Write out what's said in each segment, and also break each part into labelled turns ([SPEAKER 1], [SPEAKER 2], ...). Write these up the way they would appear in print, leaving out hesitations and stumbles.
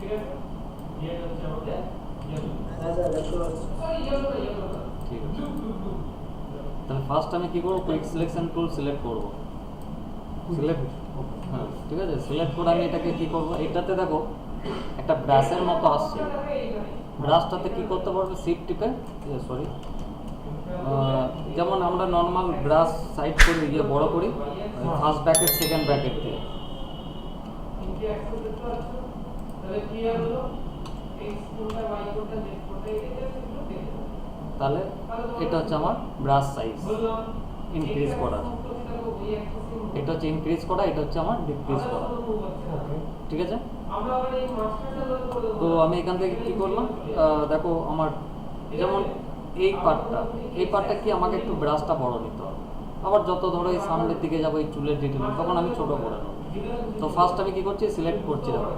[SPEAKER 1] ঠিক আছে, তাহলে ফার্স্ট আমি কি করবো, কুইক সিলেকশন টুল সিলেক্ট করবো। সিলেক্ট, হ্যাঁ ঠিক আছে, সিলেক্ট করে আমি এটাকে কি করবো, এটাতে দেখো একটা ব্রাশের মতো আসছে, ব্রাশটাতে কি করতে পারবে, শিফট টিপে, সরি, যেমন আমরা নর্মাল ব্রাশ সাইড করি, ইয়ে বড় করি ফার্স্ট ব্র্যাকেট সেকেন্ড ব্র্যাকেট দিয়ে, তাহলে এটা হচ্ছে আমার ব্রাশ সাইজ ইনক্রিজ করা, এটা হচ্ছে ইনক্রিজ করা, এটা হচ্ছে আমার ডিক্রিজ করা, ঠিক আছে। তো আমি এখান থেকে কি করলাম, দেখো আমার যেমন এই পার্টটা কি আমাকে একটু ব্রাশটা বড় নিতে হবে, আবার যত ধরো এই সামনের দিকে যাবো এই চুলের ডিটেল তখন আমি ছোট করে নেবো। তো ফার্স্ট আমি কি করছি, সিলেক্ট করছি, দেখো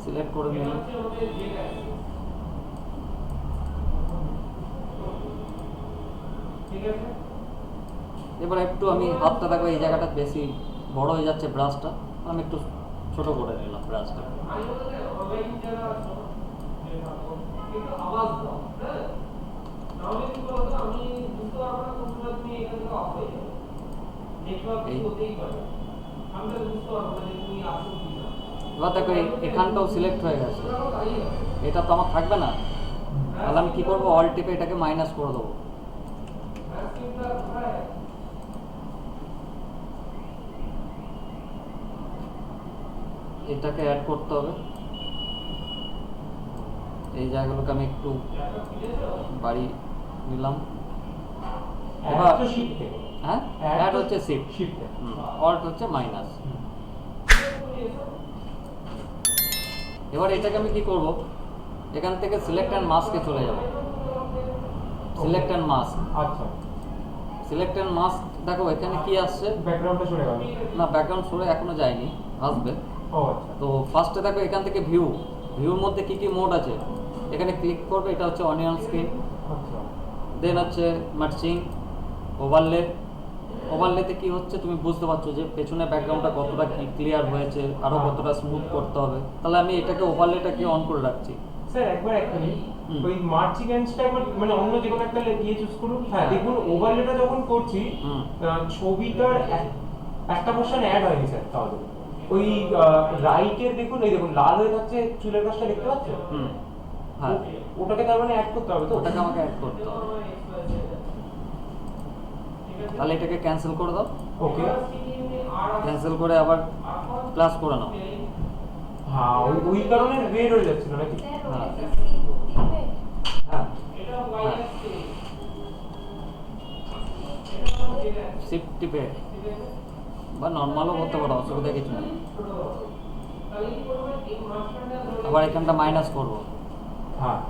[SPEAKER 1] সিলেক্ট করে নিলাম। এবার একটু আমি হাতটা দেখো এই জায়গাটা বেশি বড় হয়ে যাচ্ছে ব্রাশটা, আমি একটু ছোট করে নিলাম ব্রাশটা। এবার দেখো এখানটাও সিলেক্ট হয়ে গেছে, এটা তো আমার থাকবে না, তাহলে আমি কি করবো, অল টিপে এটাকে মাইনাস করে দেবো। এটাকে অ্যাড করতে হবে, এই জায়গাগুলোকে আমি একটু বাড়ি নিলাম। এবার হ্যাঁ, অ্যাড হচ্ছে শিফট, অল্ট হচ্ছে মাইনাস। এবার এটাকে আমি কি করব, এখান থেকে সিলেক্ট অ্যান্ড মাস্কে চলে যাব, সিলেক্ট অ্যান্ড মাস্ক,
[SPEAKER 2] আচ্ছা
[SPEAKER 1] সিলেক্ট অ্যান্ড মাস্ক, দেখো এখানে কি আসছে,
[SPEAKER 2] ব্যাকগ্রাউন্ডটা সরে গেল
[SPEAKER 1] না ব্যাকগ্রাউন্ড সরে এখনো যায়নি, আসবে।
[SPEAKER 2] ও আচ্ছা,
[SPEAKER 1] তো ফার্স্টে দেখো এখান থেকে ভিউর মধ্যে কি কি মোড আছে, এখানে ক্লিক করবে, এটা হচ্ছে অনিয়ন স্ক্রিন,
[SPEAKER 2] আচ্ছা
[SPEAKER 1] দেন হচ্ছে মার্চিং, ওভারলেতে কি হচ্ছে তুমি বুঝতে পারছো যে পেছনে ব্যাকগ্রাউন্ডটা কতটা ক্লিয়ার হয়েছে, আরো কতটা স্মুথ করতে হবে, তাহলে আমি এটাকে ওভারলেটাকে অন করে রাখছি।
[SPEAKER 2] স্যার একবার অ্যাকচুয়ালি ওই মার্চিং এন্ডসটা একবার মানে অন্য যে কোনো একটা দিয়ে চুজ করুন। হ্যাঁ দেখুন ওভারলেটা যখন করছি ছবিটার একটা পোরশন অ্যাড হয়নি স্যার, তাহলে ওই রাইটের দেখুন, এই দেখুন লাল হয়ে যাচ্ছে চুলের কাছটা, দেখতে পাচ্ছেন?
[SPEAKER 1] হ্যাঁ,
[SPEAKER 2] ওটাকে তার মানে অ্যাড করতে হবে, তো
[SPEAKER 1] ওটাকে আমাকে অ্যাড করতে হবে, তাহলে এটাকে ক্যান্সেল করে দাও।
[SPEAKER 2] ওকে,
[SPEAKER 1] ক্যান্সেল করে আবার প্লাস করে নাও।
[SPEAKER 2] হ্যাঁ ওই কারণে রেড হয়ে যাচ্ছিল নাকি?
[SPEAKER 1] হ্যাঁ
[SPEAKER 2] হ্যাঁ
[SPEAKER 1] শিফট টিপে বা নর্মালও করতে পারো, অসুবিধা কিছু নেই। আবার এখানটা মাইনাস করব,
[SPEAKER 2] হ্যাঁ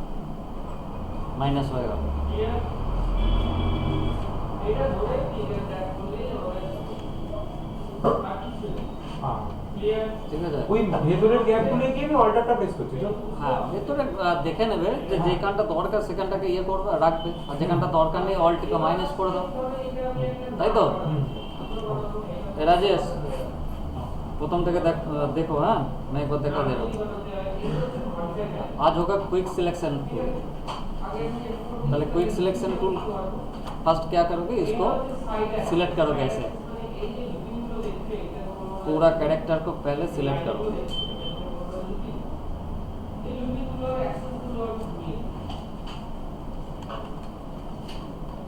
[SPEAKER 1] মাইনাস হয়ে গেল। ঠিক আছে,
[SPEAKER 2] ওই ভেতরের গ্যাপগুলো কি আমি অল্টারটা প্রেস করছি তো?
[SPEAKER 1] হ্যাঁ ভেতরে দেখে নেবে যে যেখানটা দরকার সেখানটাকে ইয়ে করবে, রাখবে, আর যেখানটা দরকার নেই অল টিপে মাইনাস করে দাও, তাই তো। রাজেশ প্রথম থেকে देखो, हाँ मैं एक बार दिखा दे रहा हूँ। आज होगा क्विक सिलेक्शन टूल, पहले क्विक सिलेक्शन टूल फर्स्ट क्या करोगे, इसको सिलेक्ट करोगे ऐसे, पूरा कैरेक्टर को पहले सिलेक्ट करोगे,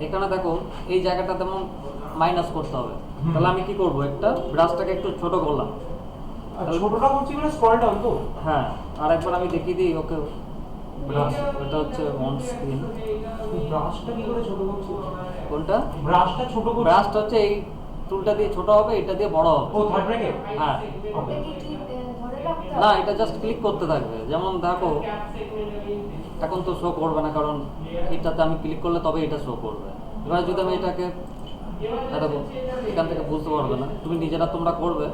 [SPEAKER 1] এখানে দেখো এই জায়গাটা তেমন মাইনাস করতে হবে, তাহলে আমি কি করব, একটা ব্রাশটাকে একটু ছোট করলাম,
[SPEAKER 2] ছোটটা করছি মানে স্ক্রল ডাউন তো।
[SPEAKER 1] হ্যাঁ আর একবার আমি দেখিয়ে দিই ওকে, ব্রাশ এটা হচ্ছে অন স্ক্রিন,
[SPEAKER 2] ব্রাশটা কি করে ছোট করছি?
[SPEAKER 1] কোনটা
[SPEAKER 2] ব্রাশটা ছোট করছি,
[SPEAKER 1] ব্রাশটা হচ্ছে এই টুলটা দিয়ে ছোট হবে, এটা দিয়ে বড় হবে।
[SPEAKER 2] ও থার্ড ব্র্যাকেট,
[SPEAKER 1] হ্যাঁ
[SPEAKER 2] ওকে
[SPEAKER 1] না এটা জাস্ট ক্লিক করতে থাকবে, যেমন দেখো এখন তো শো করবে না, কারণ এটাতে আমি ক্লিক করলে তবে এটা শো করবে। এবার যদি আমি এটাকে দেখো এখান থেকে বুঝতে পারবে না, তুমি নিজেরা তোমরা করবে,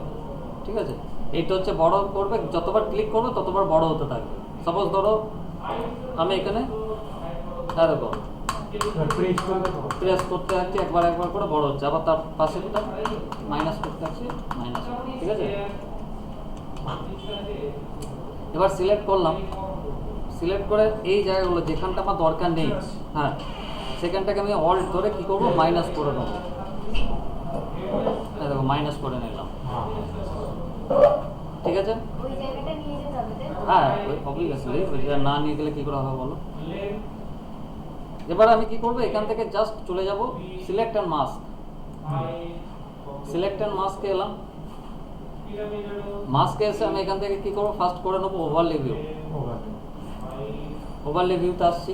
[SPEAKER 1] ঠিক আছে। এইটা হচ্ছে বড় করবে, যতবার ক্লিক করবে ততবার বড় হতে থাকবে। সাপোজ ধরো আমি এখানে দেখো প্রেস করতে থাকছি, একবার একবার করে বড় হচ্ছে, আবার তার পাশেরটা মাইনাস করতে থাকছি, মাইনাস, ঠিক আছে। এবার সিলেক্ট করলাম, সিলেক্ট করে এই জায়গাগুলো যেখানটা আমার দরকার নেই, হ্যাঁ সেখানটাকে আমি অল্ট ধরে কী করবো, মাইনাস করে নেবো। দেখো মাইনাস করে নিলাম, ঠিক আছে।
[SPEAKER 3] ওই জায়গাটা নিয়ে যেতে হবে তাই তো?
[SPEAKER 1] হ্যাঁ অবভিয়াসলি ওই জায়গা না নিয়ে গেলে কী করে হবে বলো। এবার আমি কি করবো, এখান থেকে জাস্ট চলে যাব select and mask, select and মাস্কে এলাম, মাস্কে এসে আমি এখান থেকে কি করবো, ফার্স্ট করে নেবো ওভারলে ভিউ, ওভারলে ভিউতে আসছি।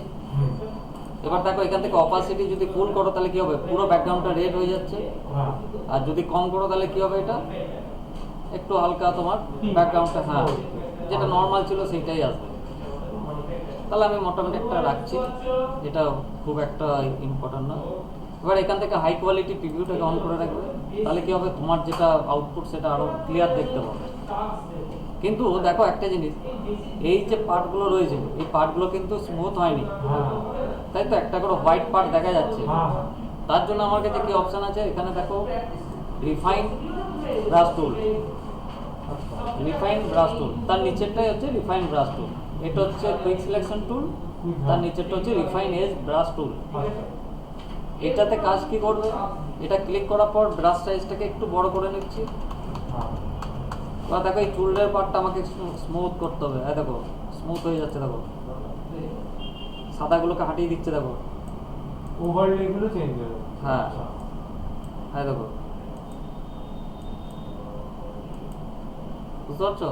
[SPEAKER 1] এবার দেখো এখান থেকে অপাসিটি যদি ফুল করো তাহলে কি হবে, পুরো ব্যাকগ্রাউন্ডটা রেড হয়ে যাচ্ছে, আর যদি কম করো তাহলে কি হবে, এটা একটু হালকা তোমার ব্যাকগ্রাউন্ডটা, হ্যাঁ যেটা নর্মাল ছিল সেইটাই আসবে। তাহলে আমি মোটামুটি একটা রাখছি, এটা খুব একটা ইম্পর্টেন্ট না। এবার এখান থেকে হাই কোয়ালিটি প্রিভিউটাকে অন করে রাখবে, তাহলে কি হবে, তোমার যেটা আউটপুট সেটা আরো ক্লিয়ার দেখতে পাবে। কিন্তু দেখো একটা জিনিস, এই যে পার্টগুলো রয়েছে এই পার্টগুলো কিন্তু স্মুথ হয়নি, তাই তো, একটা করে হোয়াইট পার্ট দেখা যাচ্ছে। তার জন্য আমার কাছে কি অপশন আছে, এখানে দেখো রিফাইন ব্রাশ টুল, রিফাইন ব্রাশ টুল, তার নিচেরটাই হচ্ছে রিফাইন ব্রাশ টুল, এটা হচ্ছে কুইক সিলেকশন টুল, তার নিচেরটা হচ্ছে রিফাইন এজ ব্রাশ টুল। এটাতে কাজ কি করবে, এটা ক্লিক করার পর ব্রাশ সাইজটাকে একটু বড় করে নিচ্ছি। বা দেখো এই চুলের পার্টটা আমাকে স্মুথ করতে হবে, দেখো স্মুথ হয়ে যাচ্ছে, দেখো সাদাগুলোকে হাঁটিয়ে দিচ্ছে, দেখো
[SPEAKER 2] ওভারলে গুলো চেঞ্জ হবে।
[SPEAKER 1] হ্যাঁ হ্যাঁ দেখো, বুঝতে পারছো?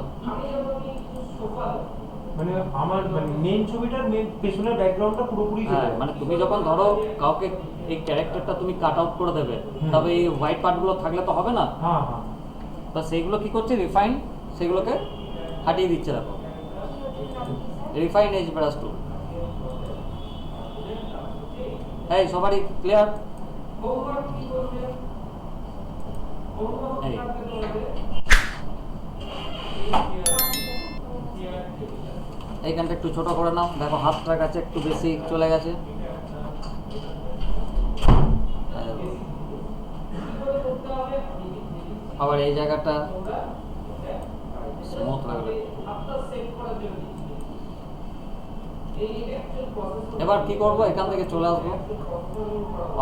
[SPEAKER 2] মানে আমার মানে মেন ছবিটার মেন পেছনের ব্যাকগ্রাউন্ডটা পুরোপুরি চলে
[SPEAKER 1] হ্যাঁ
[SPEAKER 2] যাবে।
[SPEAKER 1] মানে তুমি যখন ধরো কাউকে এই ক্যারেক্টারটা তুমি কাট আউট করে দেবে, তবে এই হোয়াইট পার্টগুলো থাকলে তো হবে না,
[SPEAKER 2] হ্যাঁ হ্যাঁ
[SPEAKER 1] তা সেইগুলো কি করছে, রিফাইন সেগুলোকে হাঁটিয়ে দিচ্ছে, দেখো রিফাইন এজ ব্রাশ টুল। এই সবারই ক্লিয়ার? এই এইখানটা একটু ছোট করে নাও, দেখো হাতটার কাছে একটু বেশি চলে গেছে। আবার এই জায়গাটা স্মুথ লাগবে। এবার কি করব, এখান থেকে চলে আসবো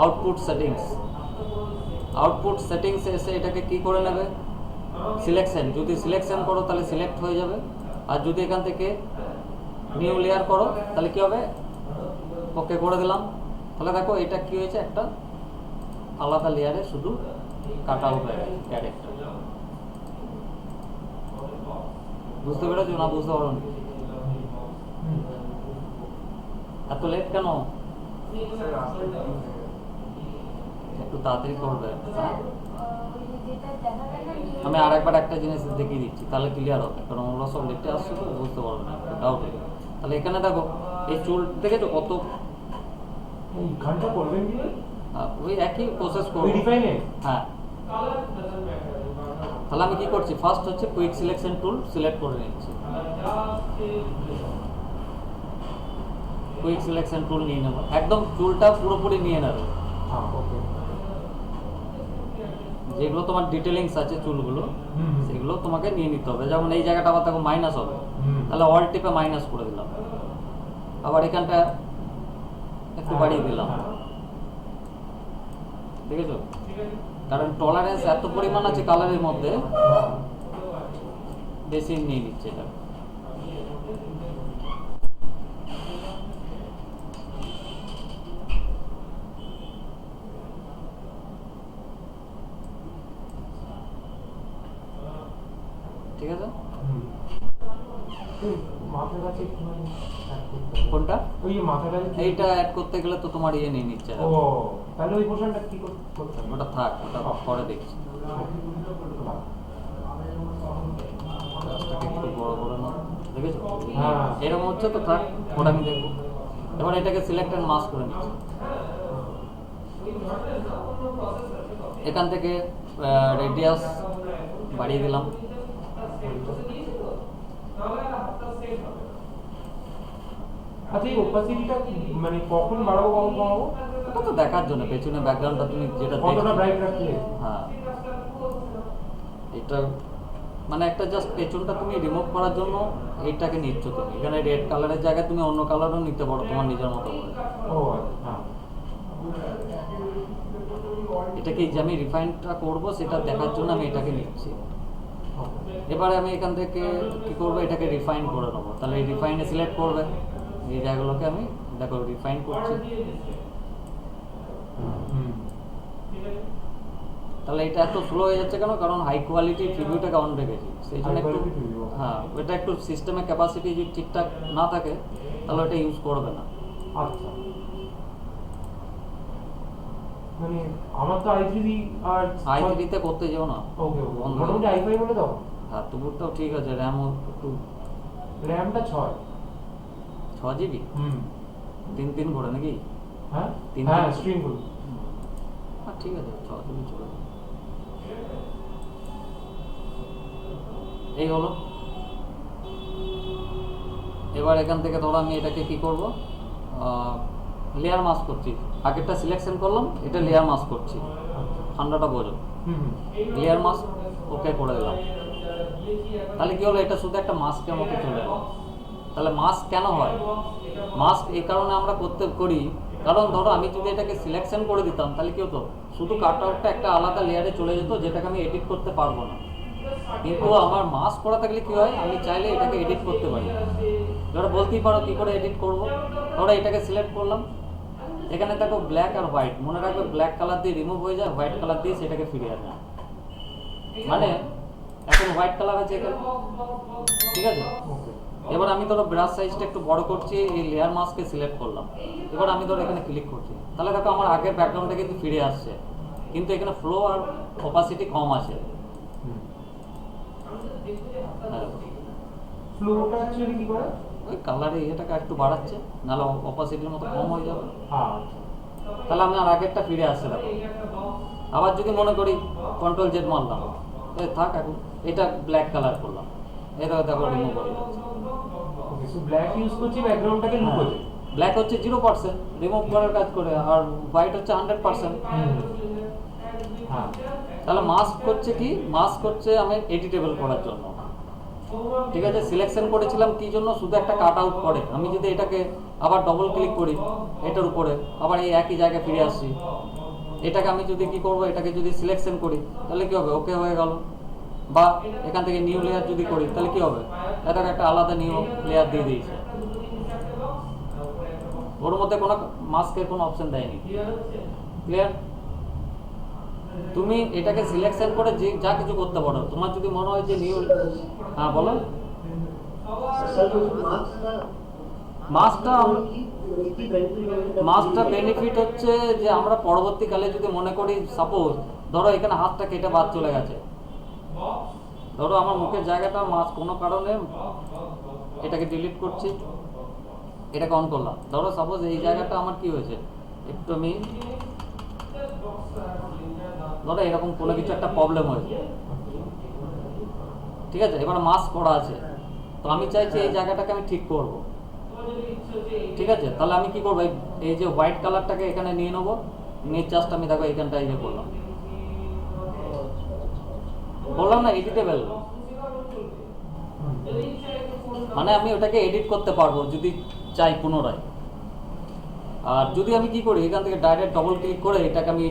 [SPEAKER 1] আউটপুট সেটিংস, আউটপুট সেটিংস এসে এটাকে কি করে নেবে, সিলেকশন, যদি সিলেকশন করো তাহলে সিলেক্ট হয়ে যাবে, আর যদি এখান থেকে নিউ লেয়ার করো তাহলে কি হবে, ওকে করে দিলাম। তাহলে দেখো এটা কি হয়েছে, একটা আলাদা লেয়ারে শুধু কাট আউট হয়ে গেছে ক্যারেক্টার। বুঝতে পেরেছো না বুঝতে পারো? এত লেট কেন, একটু তাড়াতাড়ি করবে। হ্যাঁ
[SPEAKER 3] যেটা দেখাবে না নিয়ে
[SPEAKER 1] আমি আর একবার একটা জিনিস দেখিয়ে দিচ্ছি, তাহলে ক্লিয়ার হবে, কারণ ওরা সব লেটে আসছে তো বুঝতে পারবে না, ডাউট হবে। তাহলে এখানে দেখো এই চুল দেখেছো কত,
[SPEAKER 2] এই ঘন্টা করবেন কি
[SPEAKER 1] ওই একই প্রসেস করবো।
[SPEAKER 2] রিফাইনে
[SPEAKER 1] হ্যাঁ তাহলে আমি কি করছি, ফার্স্ট হচ্ছে কুইক সিলেকশন টুল সিলেক্ট করে নিচ্ছি, কুইক সিলেকশন টুল নিয়ে নেবো, একদম চুলটা পুরোপুরি নিয়ে নেবে।
[SPEAKER 2] হ্যাঁ ওকে,
[SPEAKER 1] যেগুলো তোমার ডিটেলিংস আছে চুলগুলো সেগুলো তোমাকে নিয়ে নিতে হবে। যেমন এই জায়গাটা আবার দেখো মাইনাস হবে, তাহলে অল টিপে মাইনাস করে দিলাম, আবার এখানটা একটু বাড়িয়ে দিলাম, দেখেছো? কারণ টলারেন্স এত পরিমাণ আছে কালারের মধ্যে, বেশি নিয়ে নিচ্ছে এটা। ঠিক আছে,
[SPEAKER 2] মাথার কাছে
[SPEAKER 1] কোনটা?
[SPEAKER 2] ওই মাথাটা
[SPEAKER 1] এইটা অ্যাড করতে গেলে তো তোমার ইয়ে নিয়ে নিচ্ছে,
[SPEAKER 2] ও তাহলে ওই পোর্শনটা কি করতে হবে?
[SPEAKER 1] ওটা থাক, ওটা পরে দেখছি। গাছটাকে একটু বড় করে নাও, দেখেছো?
[SPEAKER 2] হ্যাঁ।
[SPEAKER 1] এরকম হচ্ছে তো থাক, ওটা আমি দেখবো। এবার এটাকে সিলেক্ট অ্যান্ড মাস্ক করে নিচ্ছি, এখান থেকে রেডিয়াস বাড়িয়ে দিলাম,
[SPEAKER 2] আচ্ছা এই ওপাসিটিটা মানে কখন বাড়াবো কখন কমাবো?
[SPEAKER 1] এটা তো দেখার জন্য পেছনে ব্যাকগ্রাউন্ডটা তুমি যেটা
[SPEAKER 2] কতটা
[SPEAKER 1] দেখছো।
[SPEAKER 2] ব্রাইট রাখলে?
[SPEAKER 1] হ্যাঁ, এটা মানে একটা জাস্ট পেছনটা তুমি রিমুভ করার জন্য এইটাকে নিচ্ছ তুমি। এখানে রেড কালারের জায়গায় তুমি অন্য কালারও নিতে পারো তোমার নিজের মতো করে।
[SPEAKER 2] ও আচ্ছা, হ্যাঁ।
[SPEAKER 1] এটাকে যে আমি রিফাইনটা করবো সেটা দেখার জন্য আমি এটাকে নিচ্ছি। এবারে আমি এখান থেকে কি করবো, এটাকে রিফাইন করে নেবো। তাহলে এই রিফাইনে সিলেক্ট করবে, এই জায়গাগুলোকে আমি দেখো রিফাইন করছি।
[SPEAKER 2] হুম।
[SPEAKER 1] তাহলে এটা এত স্লো হয়ে যাচ্ছে কেন? কারণ হাই কোয়ালিটি প্রিভিউটাকে অন রেখেছি, সেই জন্য
[SPEAKER 2] High
[SPEAKER 1] একটু
[SPEAKER 2] quality preview, okay.
[SPEAKER 1] হ্যাঁ, এটা একটু সিস্টেমের ক্যাপাসিটি যদি ঠিকঠাক না থাকে তাহলে ওটা ইউজ করবে না।
[SPEAKER 2] আচ্ছা, মানে আমার তো i3 আর
[SPEAKER 1] i3 করতে যেও না।
[SPEAKER 2] ওকে ওকে,
[SPEAKER 1] বন্ধ।
[SPEAKER 2] মোটামুটি i5 হলে দাও।
[SPEAKER 1] হ্যাঁ, তবুটাও ঠিক আছে, র্যামও একটু
[SPEAKER 2] র্যামটা 6।
[SPEAKER 1] 6 GB,
[SPEAKER 2] হুম।
[SPEAKER 1] 3 করে নাকি?
[SPEAKER 2] হ্যাঁ
[SPEAKER 1] তিন
[SPEAKER 2] হ্যাঁ,
[SPEAKER 1] তিন।
[SPEAKER 2] স্ট্রিম গুলো।
[SPEAKER 1] হ্যাঁ ঠিক আছে, 6 GB চলে যাবে। এই হলো। এবার এখান থেকে ধরো আমি এটাকে কি করব, লেয়ার মাস্ক করছি। আগেরটা সিলেকশন করলাম, এটা লেয়ার মাস্ক করছি। ঠান্ডাটা বোঝো।
[SPEAKER 2] হুম।
[SPEAKER 1] লেয়ার মাস্ক ওকে করে দিলাম। তাহলে কি হলো, এটা শুধু একটা মাস্কের মতো চলে এলো। তাহলে মাস্ক কেন হয়? মাস্ক এই কারণে আমরা করতে করি, কারণ ধরো আমি যদি এটাকে সিলেকশন করে দিতাম তাহলে কি হতো, শুধু কাট আউটটা একটা আলাদা লেয়ারে চলে যেত, যেটাকে আমি এডিট করতে পারবো না। কিন্তু আমার মাস্ক করা থাকলে কি হয়, আমি চাইলে এটাকে এডিট করতে পারি। ধরো বলতেই পারো কি করে এডিট করব। ধরো এটাকে সিলেক্ট করলাম, এখানে দেখো ব্ল্যাক আর হোয়াইট, মনে রাখবে ব্ল্যাক কালার দিয়ে রিমুভ হয়ে যায়, হোয়াইট কালার দিয়ে সেটাকে ফিরিয়ে আনে। মানে এখন হোয়াইট কালার আছে এখানে, ঠিক আছে।
[SPEAKER 2] ওকে।
[SPEAKER 1] এবার আমি ধরো ব্রাশ সাইজটা একটু বড় করছি, এই লেয়ার মাস্ককে সিলেক্ট করলাম। এবার আমি ধরো এখানে ক্লিক করছি, তাহলে দেখো আমার আগের ব্যাকগ্রাউন্ডটা কিন্তু ফিরে আসছে, কিন্তু এখানে ফ্লো আর অপাসিটি কম আছে।
[SPEAKER 2] হুম।
[SPEAKER 1] হ্যাঁ,
[SPEAKER 2] ফ্লোটা অ্যাকচুয়ালি কি করে?
[SPEAKER 1] ওই কালারে এটাকে একটু বাড়াচ্ছে, নাহলে অপাসিটির মতো কম হয়ে যাবে।
[SPEAKER 2] হ্যাঁ।
[SPEAKER 1] তাহলে আমি আর আগেরটা ফিরে আসছে দেখো। আবার যদি মনে করি কন্ট্রোল জেড মারলাম, থাক এখন এটা ব্ল্যাক কালার করলাম, এটা দেখো রিমুভ হয়ে যাচ্ছে।
[SPEAKER 2] ওকে, সো ব্ল্যাক ইউজ করছি ব্যাকগ্রাউন্ডটাকে লুকোতে।
[SPEAKER 1] ব্ল্যাক হচ্ছে 0% রিমুভ করার কাজ করে, আর হোয়াইট হচ্ছে 100%।
[SPEAKER 2] হুম। হ্যাঁ।
[SPEAKER 1] তাহলে মাস্ক করছে কি, মাস্ক হচ্ছে আমি এডিটেবল করার জন্য। ঠিক আছে, সিলেকশন করেছিলাম কি জন্য, শুধু একটা কাট আউট করে। আমি যদি এটাকে আবার ডবল ক্লিক করি এটার উপরে, আবার এই একই জায়গায় ফিরে আসছি। এটাকে আমি যদি কি করব, এটাকে যদি সিলেকশন করি তাহলে কি হবে, ওকে হয়ে গেল। বা এখান থেকে নিউ লেয়ার যদি করি তাহলে কি হবে, এটাকে একটা আলাদা নিউ লেয়ার দিয়ে দিয়েছে। ওর মধ্যে কোনো মাস্কের কোনো অপশন দেয়নি। ক্লিয়ার? তুমি এটাকে সিলেকশন করে যে যা কিছু করতে পারো। তোমার যদি মনে হয় যে নিউ, হ্যাঁ বলো। মাস্কটা বেনিফিট হচ্ছে যে আমরা পরবর্তীকালে যদি মনে করি, সাপোজ ধরো এখানে হাতটা কেটে বাদ চলে গেছে, ধরো আমার মুখের জায়গাটা মাস্ক কোনো কারণে এটাকে ডিলিট করছি, এটাকে অন করলাম। ধরো সাপোজ এই জায়গাটা আমার কি হয়েছে, একটু আমি ধরো এরকম কোনো কিছু একটা প্রবলেম হয়েছে, ঠিক আছে। এবার মাস্ক করা আছে, তো আমি চাইছি এই জায়গাটাকে আমি ঠিক করব, ঠিক আছে। তাহলে আমি কি করবো, এই যে হোয়াইট কালারটাকে এখানে নিয়ে নেবো, নিয়ে জাস্ট আমি দেখো এখানটা ইয়ে করলাম, বললাম না এডিটেবল। মানে আমি ওটাকে এডিট করতে পারবো যদি চাই পুনরায়। আর যদি আমি কি করি, এখান থেকে ডাইরেক্ট ডবল ক্লিক করে এটাকে আমি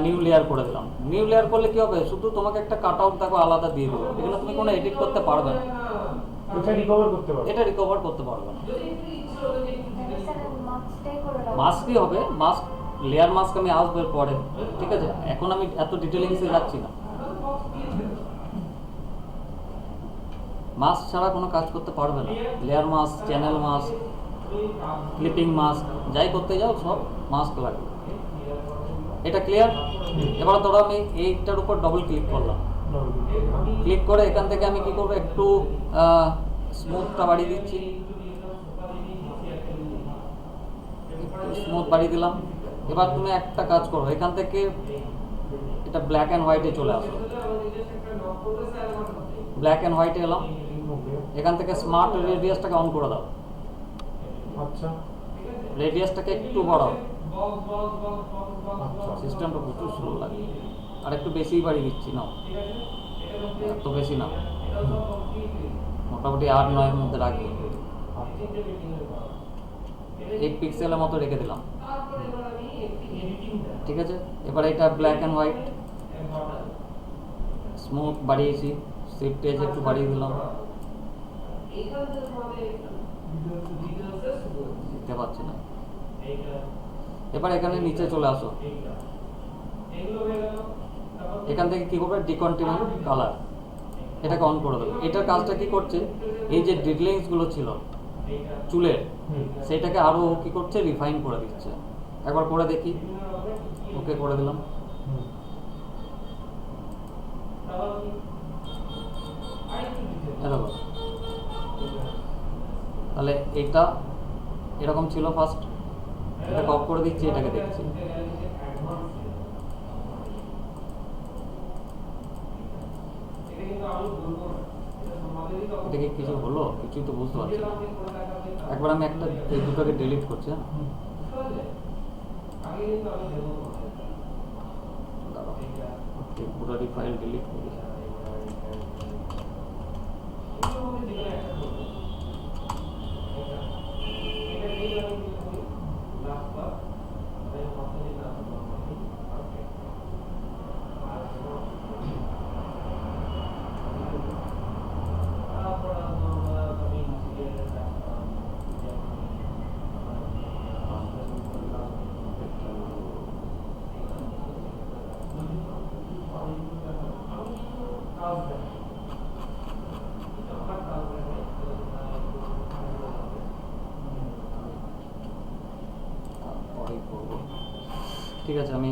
[SPEAKER 1] নিউ লেয়ার করে দিলাম। নিউ লেয়ার করলে কি হবে, শুধু তোমাকে একটা কাট আউট দেখো আলাদা দিয়ে দেবো, এখানে তুমি কোনো এডিট করতে পারবে না।
[SPEAKER 2] এটা রিকভার করতে পারবে?
[SPEAKER 1] এটা রিকভার করতে পারবে না।
[SPEAKER 3] মাস্কটাই করে দাও।
[SPEAKER 1] মাস্কই হবে, মাস্ক লেয়ার মাস্ক আমি আসবে পরে, ঠিক আছে। এখন আমি এত ডিটেলিংসে যাচ্ছি না। মাস্ক ছাড়া কোনো কাজ করতে পারবে না। Layer mask, channel mask, clipping mask, যাই করতে যাও সব মাস্ক লাগবে। এটা ক্লিয়ার? এবার ধরো আমি এইটার উপর ডবল ক্লিক করলাম, ক্লিক করে এখান থেকে আমি কি করবো, একটু স্মুথটা বাড়িয়ে দিচ্ছি, স্মুথ বাড়িয়ে দিলাম। এবার তুমি একটা কাজ করো, এখান থেকে এটা ব্ল্যাক অ্যান্ড হোয়াইটে চলে আসো। ব্ল্যাক অ্যান্ড হোয়াইটে এলাম, এখান থেকে স্মার্ট রেডিয়াসটাকে অন করে দাও।
[SPEAKER 2] আচ্ছা
[SPEAKER 1] রেডিয়াসটাকে একটু বাড়াও,
[SPEAKER 2] আচ্ছা
[SPEAKER 1] সিস্টেমটা প্রচুর স্লো লাগে। আর একটু বেশিই বাড়িয়ে দিচ্ছি না, এত বেশি না, মোটামুটি 8-9 মধ্যে রাখবো। 1 পিক্সেলের মতো রেখে দিলাম, ঠিক আছে। এবার এটা ব্ল্যাক অ্যান্ড হোয়াইট, স্মুথ বাড়িয়েছি, শিফট এজ একটু বাড়িয়ে দিলাম, দেখতে পাচ্ছি না। এবার এখানে নিচে চলে আসো, এখান থেকে কি করবে, ডিকন্টিনিউ কালার, এটাকে অন করে দেবে। এটার কাজটা কি করছে, এই যে ডিটেলিংস গুলো ছিল চুলের, সেটাকে আরো কি করছে, রিফাইন করে দিচ্ছে। একবার করে দেখি, ওকে করে দিলাম। দেখো, তাহলে এটা এরকম ছিল ফার্স্ট, এটাকে অফ করে দিচ্ছি, এটাকে দেখছি। এটা কি কিছু হলো, কিছুই তো বুঝতে পারছি না। একবার আমি একটা এই দুটোকে ডিলিট করছি, হ্যাঁ দাঁড়াও, পুরো ফাইল ডিলিট করি। তারপরেই করবো, ঠিক আছে। আমি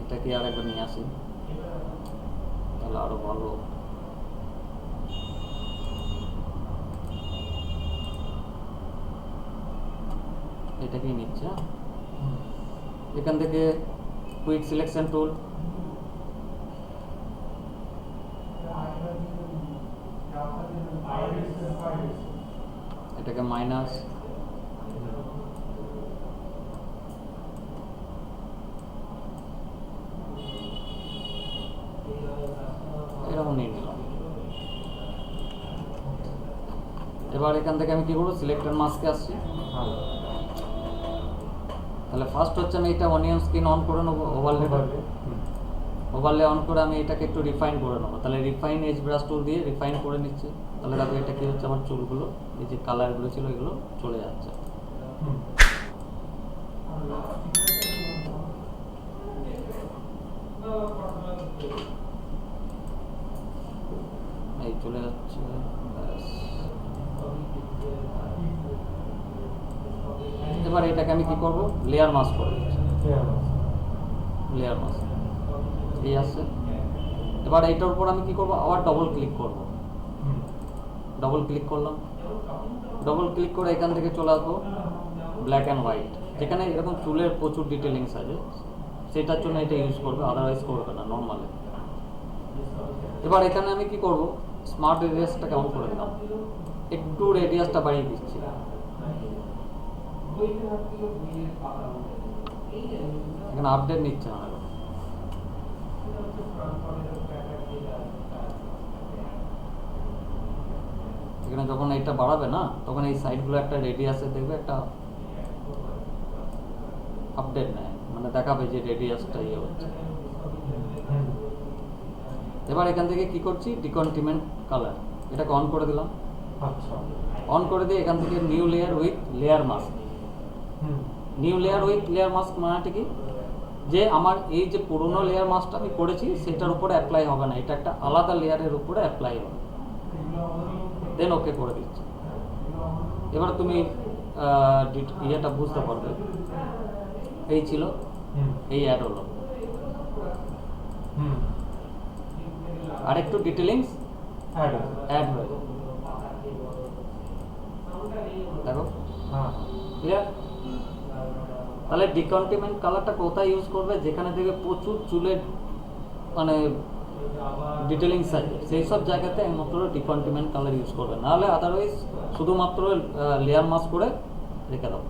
[SPEAKER 1] এটাকে আর একবার নিয়ে আসি, তাহলে আরো ভালো। এটাকেই নিচ্ছে, এখান থেকে কুইক সিলেকশন টুল, এটাকে মাইনাস, এরকম নিয়ে নিলাম। এবার এখান থেকে আমি কি করবো, সিলেক্টর মাস্কে আসছি। তাহলে ফার্স্ট হচ্ছে আমি এটা অনিয়ন স্কিন অন করে নেবো, ওভারলে অন করে আমি এটাকে একটু রিফাইন করে নেবো। তাহলে রিফাইন এজ ব্রাশ টুল দিয়ে রিফাইন করে নিচ্ছি। তাহলে দেখো এটা কি হচ্ছে, আমার চুলগুলো এই যে কালারগুলো ছিল এগুলো চলে যাচ্ছে। এই চলে যাচ্ছে, ব্যাস। এবার এটাকে আমি কি করব, লেয়ার মাস্ক করে দিচ্ছি, লেয়ার মাস্ক এই আসছে। এবার এইটার উপর আমি কি করব, আবার ডবল ক্লিক করব, ডবল ক্লিক করলাম, ডবল ক্লিক করে এখান থেকে চলে আসবো ব্ল্যাক অ্যান্ড হোয়াইট, যেখানে এরকম চুলের প্রচুর ডিটেলিংস আছে, সেটার জন্য এটা ইউজ করবে, আদারওয়াইজ করবে না নর্মালি। এবার এখানে আমি কি করব, স্মার্ট রেডিয়াসটাকে অন করে দিলাম, একটু রেডিয়াসটা বাড়িয়ে দিচ্ছি। এখানে আপডেট নিচ্ছে না, এখানে যখন এটা বাড়াবে না, তখন এই সাইডগুলো একটা রেডিয়াসে দেখবে একটা আপডেট নেয়, মানে দেখাবে যে রেডিয়াসটা ইয়ে হচ্ছে। এবার এখান থেকে কি করছি, ডিকন্টিমেন্ট কালার, এটাকে অন করে দিলাম। অন করে দিয়ে এখান থেকে new layer with layer mask, new layer with layer mask মানেটা কি, যে আমার এই যে পুরোনো লেয়ার মাস্কটা আমি করেছি সেটার উপরে অ্যাপ্লাই হবে না, এটা একটা আলাদা লেয়ারের উপরে অ্যাপ্লাই হবে। দেন ওকে করে দিচ্ছি। এবার তুমি ইয়েটা বুঝতে পারবে, এই ছিল, এই অ্যাড হলো, আর একটু ডিটেলিংস অ্যাড হয়ে দেখো, ক্লিয়ার। তাহলে ডিকন্টিমেন্ট কালারটা কোথায় ইউজ করবে, যেখানে থেকে প্রচুর চুলের মানে ডিটেলিং সাইজ সেই সব জায়গাতে একমাত্র ডিকন্টিনেন্ট কালার ইউজ করবে, নাহলে আদারওয়াইজ শুধুমাত্র লেয়ার মাস্ক করে রেখে দাও,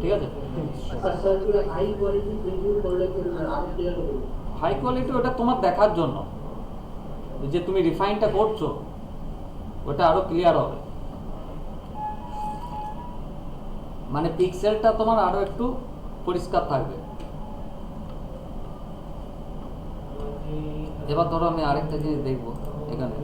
[SPEAKER 1] ঠিক আছে? হাই কোয়ালিটি ওটা তোমার দেখার জন্য, যে তুমি রিফাইনটা করছো ওটা আরো ক্লিয়ার হবে, মানে পিক্সেলটা তোমার আরো একটু পরিষ্কার থাকবে। এবার ধরো আমি আরেকটা জিনিস দেখবো এখানে,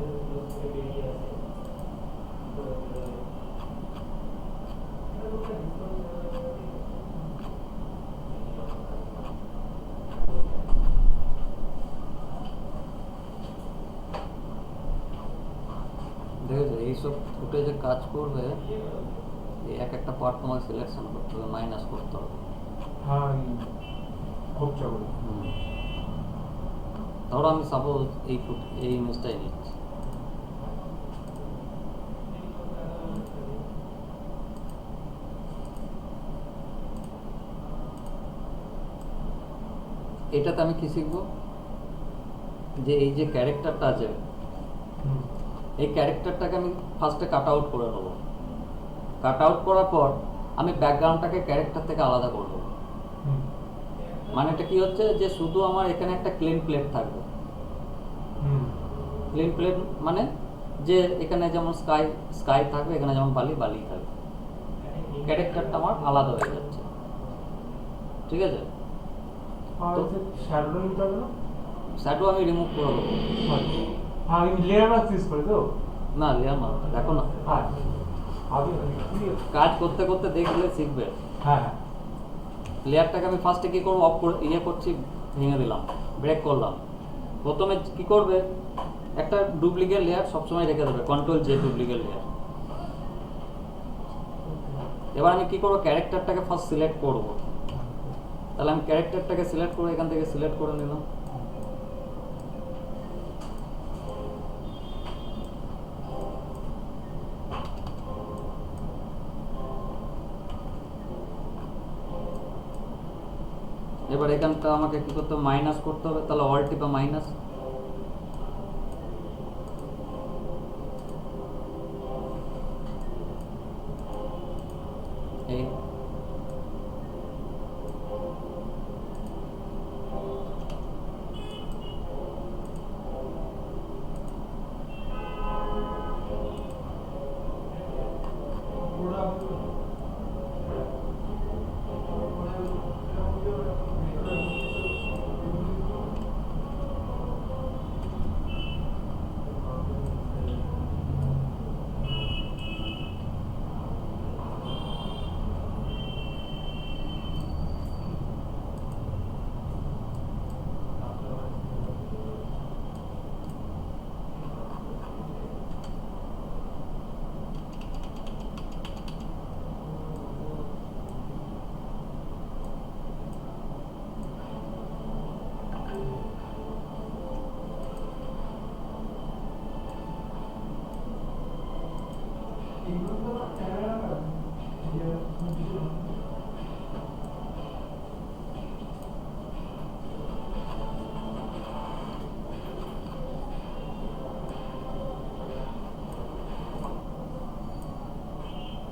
[SPEAKER 1] দেখেছো এইসব ফুটেজে কাজ করবে, এই এক একটা পার্ট তোমাকে সিলেকশন করতে হবে, মাইনাস করতে হবে।
[SPEAKER 2] হ্যাঁ খুব চকল।
[SPEAKER 1] ধরো আমি সাপোজ এই ইমেজটাই নিচ্ছি, এটাতে আমি কি শিখবো, যে এই যে ক্যারেক্টারটা আছে এই ক্যারেক্টারটাকে আমি ফার্স্টে কাট আউট করে নেবো, কাট আউট করার পর আমি ব্যাকগ্রাউন্ডটাকে ক্যারেক্টার থেকে আলাদা করে দেবো। মানে এটা কি হচ্ছে, যে শুধু আমার এখানে একটা ক্লিন প্লেট থাকবে। ক্লিন প্লেট মানে যে এখানে যেমন স্কাই থাকবে, এখানে যেমন বালি থাকবে, ক্যারেক্টারটা আমার আলাদা হয়ে যাচ্ছে, ঠিক আছে?
[SPEAKER 2] তো শ্যাডো নিতে হবে না?
[SPEAKER 1] শ্যাডো আমি রিমুভ করে দেবো।
[SPEAKER 2] হ্যাঁ আমি লেয়ার মাস্ক ইউজ করি তো।
[SPEAKER 1] না লেয়ার মাস্ক দেখো না,
[SPEAKER 2] হ্যাঁ আমি
[SPEAKER 1] কাজ করতে করতে দেখলে শিখবে।
[SPEAKER 2] হ্যাঁ
[SPEAKER 1] লেয়ারটাকে আমি ফার্স্টে কি করবো, অফ করে করছি, ভেঙে দিলাম, ব্রেক করলাম। প্রথমে কি করবে, একটা ডুপ্লিকেট লেয়ার সবসময় রেখে দেবে, কন্ট্রোল জে ডুপ্লিকেট লেয়ার। এবার আমি কি করবো, ক্যারেক্টারটাকে ফার্স্ট সিলেক্ট করব। তাহলে আমি ক্যারেক্টারটাকে সিলেক্ট করে এখান থেকে সিলেক্ট করে নিলাম। এবার এখানটা আমাকে কি করতে হবে, মাইনাস করতে হবে, তাহলে অল টিপা মাইনাস। এই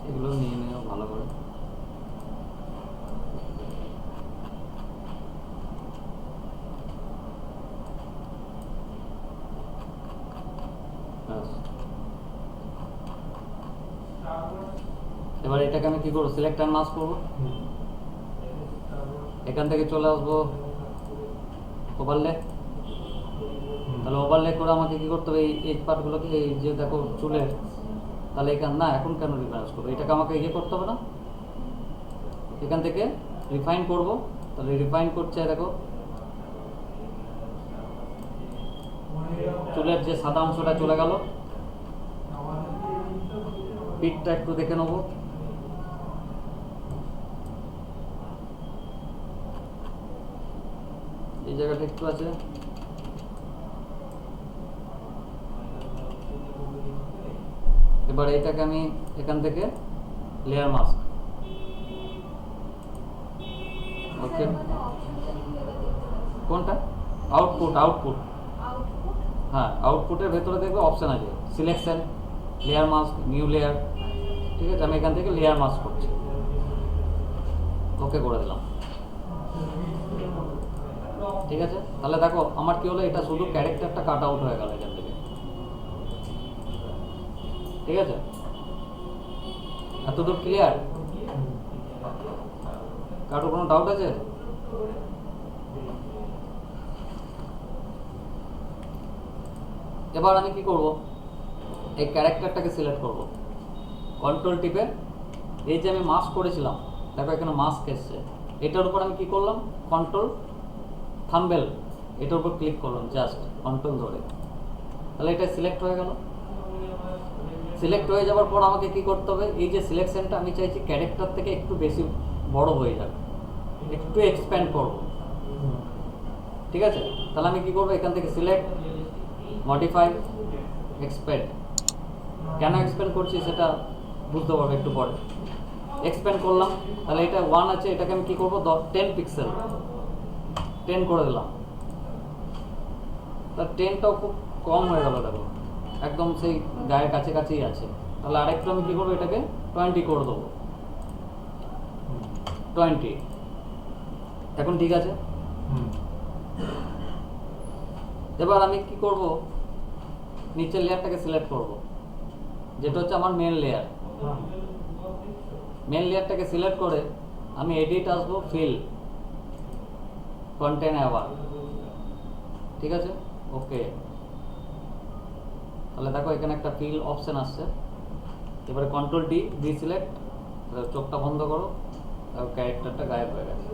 [SPEAKER 1] এগুলো নিয়ে নিও ভালো করে। ব্যাস। এবার এটাকে আমি কি করবো, সিলেক্ট অ্যান্ড মাস্ক করবো। এখান থেকে চলে আসবো ওভারলে। তাহলে ওভারলে করে আমাকে কি করতে হবে, এই পার্টগুলোকে, এই যে দেখো চুলের, তাহলে না এখন কেন রিফাইন করবো, এটাকে আমাকে ইয়ে করতে হবে না, এখান থেকে রিফাইন করব। তাহলে রিফাইন করছে দেখো, চুলের যে সাদা অংশটা চলে গেল, পিঠটা একটু দেখে নেবো। এই জায়গাটা একটু আছে, এবার এটাকে আমি এখান থেকে লেয়ার মাস্ক, ওকে কোনটা আউটপুট
[SPEAKER 3] আউটপুট
[SPEAKER 1] হ্যাঁ, আউটপুটের ভেতরে দেখবে অপশন আছে selection, layer mask, new layer. ঠিক আছে, আমি এখান থেকে লেয়ার মাস্ক করছি, ওকে করে দিলাম। ঠিক আছে, তাহলে দেখো আমার কি হলো, এটা শুধু ক্যারেক্টারটা কাট আউট হয়ে গেল এখান থেকে। ঠিক আছে, এতদূর ক্লিয়ার? কারো কোনো ডাউট আছে? এবার আমি কি করব, এই ক্যারেক্টারটাকে সিলেক্ট করব, কন্ট্রোল টিপে এই যে আমি মাস্ক করেছিলাম, দেখো এখানে মাস্ক এসছে, এটার উপর আমি কি করলাম, কন্ট্রোল থাম্বনেল এটার উপর ক্লিক করলাম, জাস্ট কন্ট্রোল ধরে, তাহলে এটা সিলেক্ট হয়ে গেল। সিলেক্ট হয়ে যাওয়ার পর আমাকে কি করতে হবে, এই যে সিলেকশনটা আমি চাইছি ক্যারেক্টার থেকে একটু বেশি বড় হয়ে যাবে, একটু এক্সপ্যান্ড করব। ঠিক আছে, তাহলে আমি কি করব, এখান থেকে সিলেক্ট, মডিফাই, এক্সপ্যান্ড। কেন এক্সপ্যান্ড করছি সেটা বুঝতে পারবো একটু পরে। এক্সপ্যান্ড করলাম, তাহলে এটা 1 আছে, এটাকে আমি কি করবো 10 পিক্সেল 10 করে দিলাম। তার 10টাও খুব কম হয়ে গেল, দেখো একদম সেই গায়ের কাছাকাছিই আছে। তাহলে আরেকটু আমি কি করবো, এটাকে 20 করে দেবো, 20। এখন ঠিক আছে। এবার আমি কি করব, নিচের লেয়ারটাকে সিলেক্ট করব, যেটা হচ্ছে আমার মেন লেয়ার। মেন লেয়ারটাকে সিলেক্ট করে আমি এডিট আসবো, ফিল, কন্টেন্ট অ্যাওয়ার। ঠিক আছে, ওকে। তাহলে দেখো এখানে একটা ফিল অপশন আসছে, এবারে কন্ট্রোল ডি সিলেক্ট, চোখটা বন্ধ করো, তারপর ক্যারেক্টারটা গায়েব হয়ে গেছে।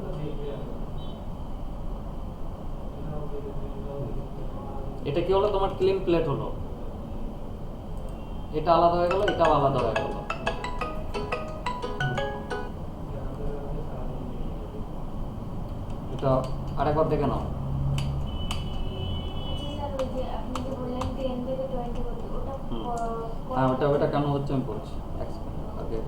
[SPEAKER 1] এটা কি হলো, তোমার ক্লিন প্লেট হলো, এটা আলাদা হয়ে গেল, এটাও আলাদা হয়ে গেল। এটা আরেকবার দেখে নাও।
[SPEAKER 3] আচ্ছা স্যার, ওই যে আপনি যে বললেন 10 থেকে 20 করতে, ওটা
[SPEAKER 1] হ্যাঁ, ওটা কেন হচ্ছে আমি বলছি। ওকে,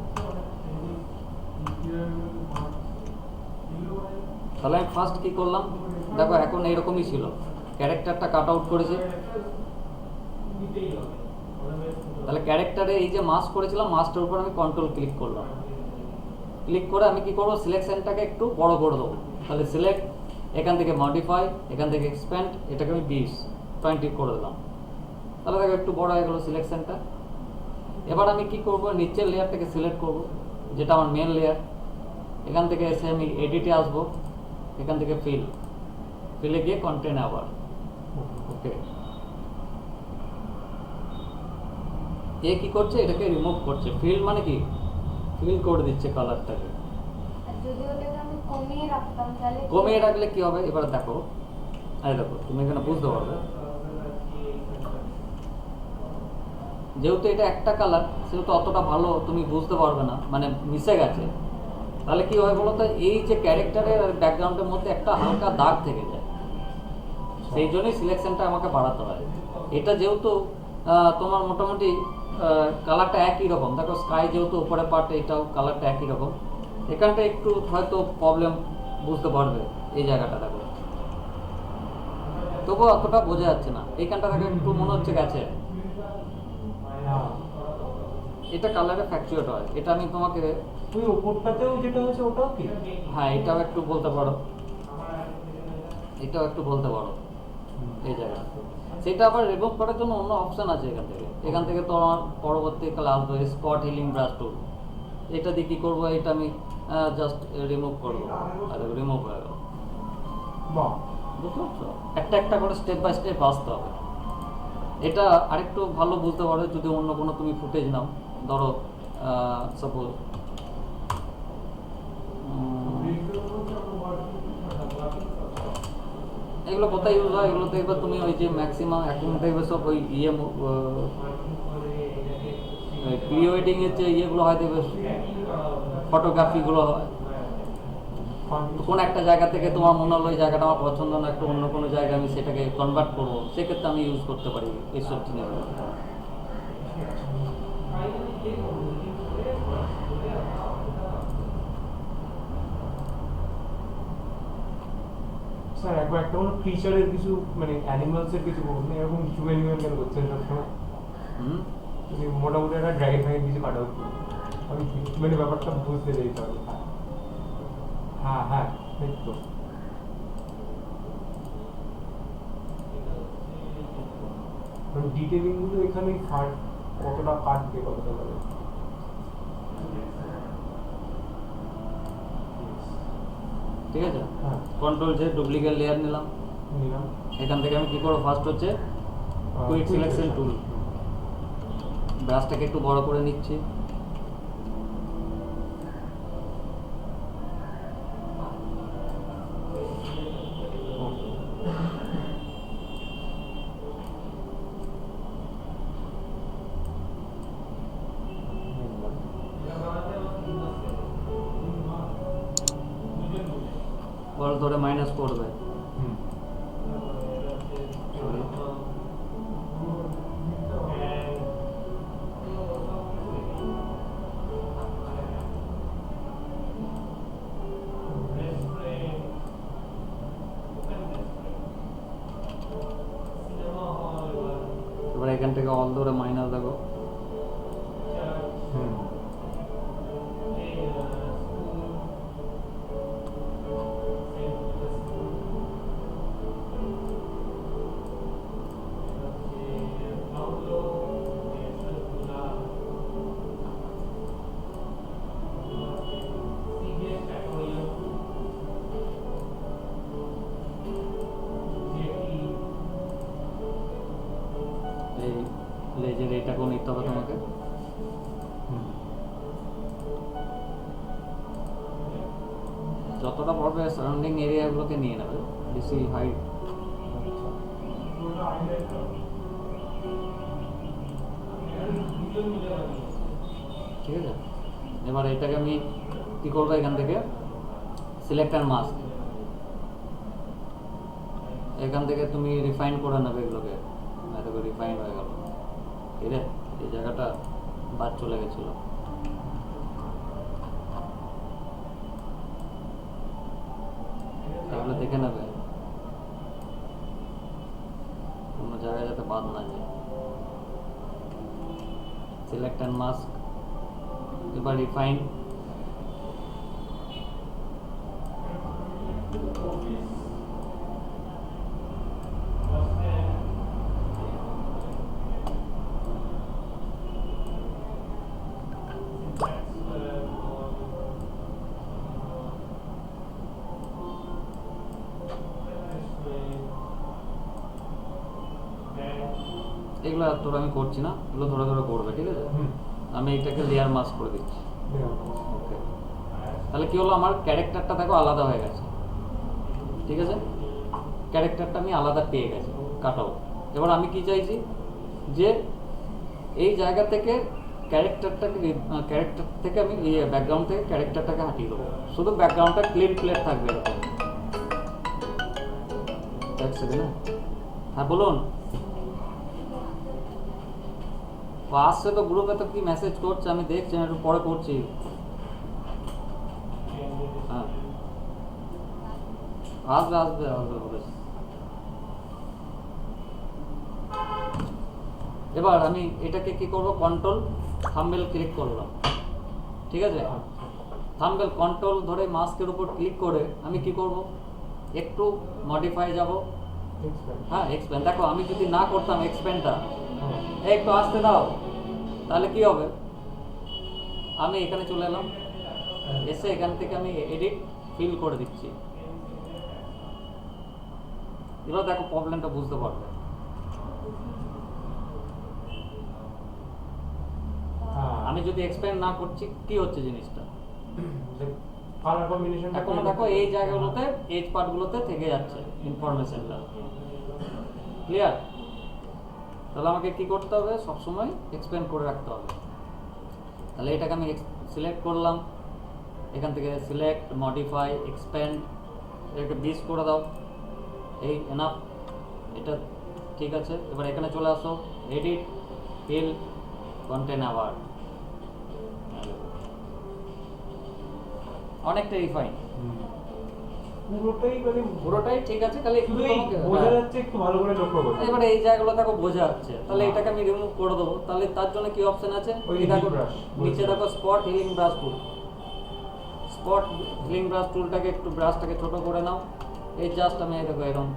[SPEAKER 1] তাহলে আমি ফার্স্ট কি করলাম, দেখো এখন এইরকমই ছিল, ক্যারেক্টারটা কাট আউট করেছি। তাহলে ক্যারেক্টারে এই যে মাস্ক করেছিলাম, মাস্কের উপর আমি কন্ট্রোল ক্লিক করলাম, ক্লিক করে আমি কি করবো, সিলেকশনটাকে একটু বড় করে দেবো। তাহলে সিলেক্ট, এখান থেকে মডিফাই, এখান থেকে এক্সপ্যান্ড, এটাকে আমি 20 করে দিলাম। তাহলে দেখো একটু বড় হয়ে গেলো সিলেকশনটা। এবার আমি কি করব, নিচের লেয়ারটাকে সিলেক্ট করব, যেটা আমার মেন লেয়ার। এখান থেকে এসে আমি এডিটে আসবো, এখান থেকে ফিলে গিয়ে কন্টেন্ট আবার, ওকে। এ কি করছে, এটাকে রিমুভ করছে, ফিল মানে কি, ফিল করে দিচ্ছে কালারটাকে।
[SPEAKER 3] আর যদি ওটাকে আমি কমিয়ে রাখতাম তাহলে
[SPEAKER 1] কমিয়ে রাখলে কি হবে, এবার দেখো, দেখো তুমি এখানে বুঝতে পারবে, যেহেতু এটা একটা কালার, সেহেতু অতটা ভালো তুমি বুঝতে পারবে না, মানে মিশে গেছে। তাহলে কি হয় বলো তো, এই যে ক্যারেক্টারের আর ব্যাকগ্রাউন্ডের মধ্যে একটা হালকা দাগ থেকে যায়, সেই জন্যই সিলেকশনটা আমাকে বাড়াতে হয়। এটা যেহেতু তোমার মোটামুটি কালারটা একই রকম, দেখো স্কাই যেহেতু উপরে পার্ট, এটাও কালারটা একই রকম, এখানটা একটু হয়তো প্রবলেম বুঝতে পারবে, এই জায়গাটা দেখো, তবুও অতটা বোঝা যাচ্ছে না, এইখানটা দেখো একটু মনে হচ্ছে গেছে। এটা কালারে ফ্যাকচুয়েট হয়, এটা আমি তোমাকে
[SPEAKER 2] ওই উপরটাতেও যেটা হচ্ছে ওটাও কি?
[SPEAKER 1] হ্যাঁ, এটাও একটু বলতে পারো, এটাও একটু বলতে পারো এই জায়গাটা। সেটা আবার রিমুভ করার জন্য অন্য অপশন আছে এখান থেকে তোমার পরবর্তীকালে আসবে স্পট হিলিং ব্রাশ টুল। এটা দিয়ে কী করবো, এটা আমি জাস্ট রিমুভ করবো, আর রিমুভ হয়ে গেল। বুঝতে পারছো, একটা একটা করে স্টেপ বাই স্টেপ আসতে হবে। এটা আরেকটু ভালো বুঝতে পারো যদি অন্য কোনো তুমি ফুটেজ নাও, ধরো সাপোজ এগুলো কোথায় ইউজ হয়, এগুলো দেখবে তুমি ওই যে ম্যাক্সিমাম এখন দেখবে সব ওই প্রি ওয়েডিং এর যে ইয়েগুলো হয়, দেখবে ফটোগ্রাফিগুলো হয়। কোন একটা জায়গা থেকে তোমার মনে হলো এই জায়গাটা আমার পছন্দ না, একটু অন্য কোনো জায়গায় আমি সেটাকে কনভার্ট করবো, সেক্ষেত্রে আমি ইউজ করতে পারি এইসব জিনিসগুলো।
[SPEAKER 2] স্যার একবার একটা কোনো ক্রিচারের কিছু মানে অ্যানিমালসের কিছু বলুন, এরকম হিউম্যান কেন করছেন সবসময়?
[SPEAKER 1] হুম
[SPEAKER 2] মানে মোটামুটি একটা ড্রাগন ফ্যাগন কিছু কাটা হচ্ছে, আমি মানে ব্যাপারটা বুঝতে চাইতে হবে। হ্যাঁ হ্যাঁ ঠিক তো। মানে ডিটেলিং গুলো এখানে কতটা কাটবে কতটা যাবে।
[SPEAKER 1] ঠিক আছে,
[SPEAKER 2] হ্যাঁ
[SPEAKER 1] কন্ট্রোল যে ডুপ্লিকেট লেয়ার নিলাম।
[SPEAKER 2] নিলাম।
[SPEAKER 1] এখান থেকে আমি কি করবো, ফার্স্ট হচ্ছে কুইক সিলেকশন টুল, ব্রাশটাকে একটু বড় করে নিচ্ছি। বল ধরে মাইনাস করবে।
[SPEAKER 2] হুম।
[SPEAKER 1] এবার এখান থেকে অল ধরে মাইনাস দেবো।
[SPEAKER 2] হুম।
[SPEAKER 1] এই লেজের এইটাকেও নিতে হবে তোমাকে।
[SPEAKER 2] হুম।
[SPEAKER 1] যতটা পড়বে সারাউন্ডিং এরিয়াগুলোকে নিয়ে নেবে, বেশি হাইট। ঠিক আছে, এবার এটাকে আমি কি করবো, এখান থেকে সিলেক্ট অ্যান্ড মাস্ক, এখান থেকে তুমি রিফাইন করে নেবে এগুলোকে। এটাকে রিফাইন হয়ে গেল। ঠিক আছে, এই জায়গাটা বাদ চলে গেছিল। এগুলো দেখে নেবে কোনো জায়গায় যাতে বাদ না যায়। সিলেক্ট অ্যান্ড মাস্ক, এবার রিফাইন। এগুলো আর তোর আমি করছি না, এগুলো ধরে ধরে করবে। ঠিক আছে,
[SPEAKER 2] হুম।
[SPEAKER 1] আমি এটাকে লেয়ার মাস্ক করে দিচ্ছি।
[SPEAKER 2] নিলাম।
[SPEAKER 1] ওকে, তাহলে কি হলো, আমার ক্যারেক্টারটা দেখো আলাদা হয়ে গেছে। ঠিক আছে, ক্যারেক্টারটা আমি আলাদা পেয়ে গেছি, কাট আউট। এবার আমি কি চাইছি যে এই জায়গা থেকে ক্যারেক্টার থেকে আমি ব্যাকগ্রাউন্ড থেকে ক্যারেক্টারটাকে হাঁটিয়ে দেবো, শুধু ব্যাকগ্রাউন্ডটা ক্লিন প্লেট থাকবে এরকম। এক সেকেন্ড, হ্যাঁ বলুন। ও আসছে তো গ্রুপে, তো কি মেসেজ করছে আমি দেখছি, আমি একটু পরে করছি। হ্যাঁ আসবে আসবে আসবে বলেছে। এবার আমি এটাকে কি করব, কন্ট্রোল থাম্বনেল ক্লিক করলাম। ঠিক আছে, থাম্বনেল কন্ট্রোল ধরে মাস্কের উপর ক্লিক করে আমি কি করব, একটু মডিফাই যাব। হ্যাঁ এক্সপ্যান্ড, দেখো আমি যদি না করতাম এক্সপ্যান্ডটা, একটু আসতে দাও, তাহলে কি হবে, আমি এখানে চলে এলাম, এসে এখান থেকে আমি এডিট ফিল করে দিচ্ছি। এবার দেখো প্রবলেমটা বুঝতে পারবে। আমি যদি এক্সপ্যান্ড না করছি কি হচ্ছে জিনিসটা,
[SPEAKER 2] কালার কম্বিনেশন
[SPEAKER 1] এখন দেখো এই জায়গাগুলোতে এজ পার্টগুলোতে থেকে যাচ্ছে ইনফরমেশনটা। ক্লিয়ার? তাহলে আমাকে কি করতে হবে, সবসময় এক্সপ্যান্ড করে রাখতে হবে। তাহলে এটাকে আমি সিলেক্ট করলাম, এখান থেকে সিলেক্ট, মডিফাই, এক্সপ্যান্ড, এটাকে 20 করে দাও। এই এনাফ, এটা ঠিক আছে। এবার এখানে চলে আসো, এডিট, ফিল, কন্টেন্ট আবার, অনেকটা রিফাইন।
[SPEAKER 2] পুরোটাই মানে
[SPEAKER 1] পুরোটাই ঠিক আছে, খালি একটু
[SPEAKER 2] শুধু এই
[SPEAKER 1] তোমাকে
[SPEAKER 2] বোঝা
[SPEAKER 1] হ্যাঁ।
[SPEAKER 2] যাচ্ছে, একটু ভালো করে লক্ষ্য করো।
[SPEAKER 1] এবারে এই জায়গাগুলো দেখো বোঝা যাচ্ছে, তাহলে এটাকে আমি রিমুভ করে দেবো। তাহলে তার জন্য কি অপশন আছে?
[SPEAKER 2] ওই
[SPEAKER 1] এই দেখো
[SPEAKER 2] heal brush,
[SPEAKER 1] নিচে দেখো spot healing brush tool. Spot healing brush টুলটাকে একটু ব্রাশটাকে ছোট করে নাও। এই জাস্ট আমি এই দেখো এরকম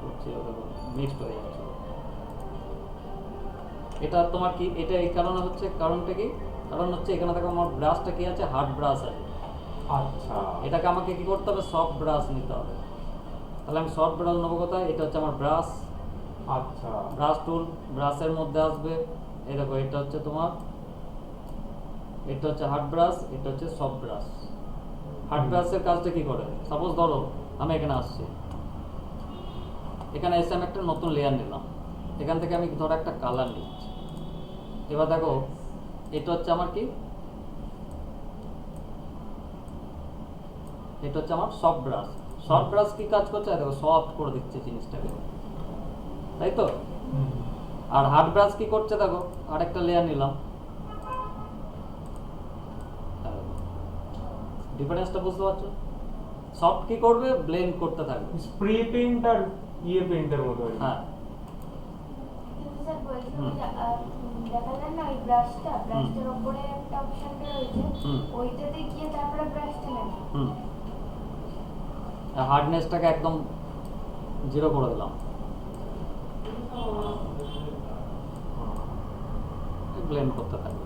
[SPEAKER 1] করছি, ও দেখো মিক্সড হয়ে যাচ্ছে। এটা তোমার কি, এটা এই কারণে হচ্ছে, কারণটা কি? কারণ হচ্ছে এখানে দেখো আমার ব্রাশটা কি আছে, হার্ড ব্রাশ আছে।
[SPEAKER 2] আচ্ছা,
[SPEAKER 1] এটাকে আমাকে কি করতে হবে, সফট ব্রাশ নিতে হবে। তাহলে আমি সফট ব্রাশ নেবো কোথায়? এটা হচ্ছে আমার ব্রাশ,
[SPEAKER 2] আচ্ছা,
[SPEAKER 1] ব্রাশ টুল, ব্রাশের মধ্যে আসবে। এই দেখো এটা হচ্ছে তোমার, এটা হচ্ছে হার্ড ব্রাশ, এটা হচ্ছে সফট ব্রাশ। হার্ড ব্রাশের কাজটা কি করে? সাপোজ ধরো আমি এখানে আসছি, এখানে এসে আমি একটা নতুন লেয়ার নিলাম, এখান থেকে আমি ধরো একটা কালার নিচ্ছি। এবার দেখো এটা হচ্ছে আমার কি, এটা হচ্ছে আমার সফট ব্রাশ। সফট ব্রাশ কি কাজ করছে? দেখো সফট করে দিচ্ছে জিনিসটাকে, তাই তো? আর হার্ড ব্রাশ কি করছে? দেখো আরেকটা লেয়ার নিলাম, ডিফারেন্সটা বুঝতে পারছো? সফট কি করবে? ব্লেন্ড করতে থাকবে।
[SPEAKER 2] স্প্রে পেইন্ট আর পেইন্টের মতো আর কি।
[SPEAKER 1] হ্যাঁ,
[SPEAKER 3] কিন্তু স্যার বলছিলাম
[SPEAKER 1] হুম।
[SPEAKER 3] যে দেখালেন না ওই ব্রাশটার উপরে একটা অপশন রয়েছে,
[SPEAKER 1] হুম।
[SPEAKER 3] ওইটাতে গিয়ে তারপরে ব্রাশটা নেবে।
[SPEAKER 1] হুম, হার্ডনেসটাকে একদম 0 করে দিলাম, ব্লেন্ড করতে থাকবে।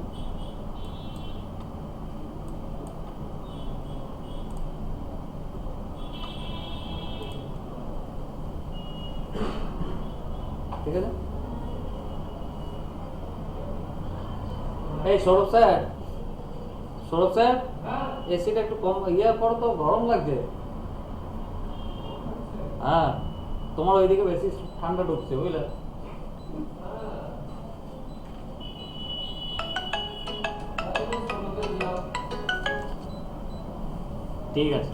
[SPEAKER 1] ঠিক আছে? এই সৌরভ স্যার, সৌরভ স্যার, এসিটা একটু কম ইয়ে করো তো, গরম লাগছে। হ্যাঁ, তোমার ওইদিকে বেশি ঠান্ডা ঢুকছে, বুঝলে? ঠিক আছে,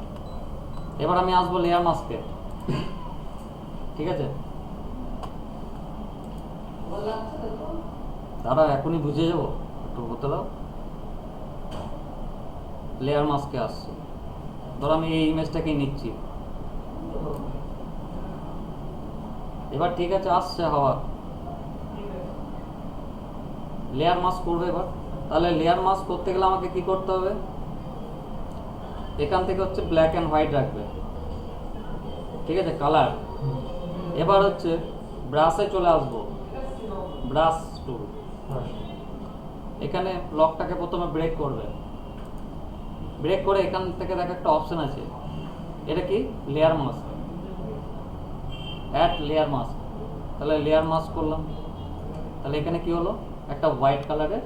[SPEAKER 1] এবার আমি আসবো লেয়ার মাস্কে। ঠিক আছে, দাদা এখনই বুঝে যাবো, একটু বলতে দাও। লেয়ার মাস্কে আসছে, ধরো আমি এই ইমেজটাকেই নিচ্ছি। এবার ঠিক আছে, আসছে হাওয়া। লেয়ার মাস্ক করবে এবার। তাহলে লেয়ার মাস্ক করতে গেলে আমাকে কি করতে হবে? এখান থেকে হচ্ছে ব্ল্যাক অ্যান্ড হোয়াইট রাখবে, ঠিক আছে, কালার। এবার হচ্ছে ব্রাশে চলে আসবো, ব্রাশ টুল। এখানে লকটাকে প্রথমে ব্রেক করবে, ব্রেক করে এখান থেকে দেখো একটা অপশন আছে, এটা কি? Layer mask, add layer mask. তাহলে লেয়ার মাস্ক করলাম, তাহলে এখানে কি হলো? একটা হোয়াইট কালারের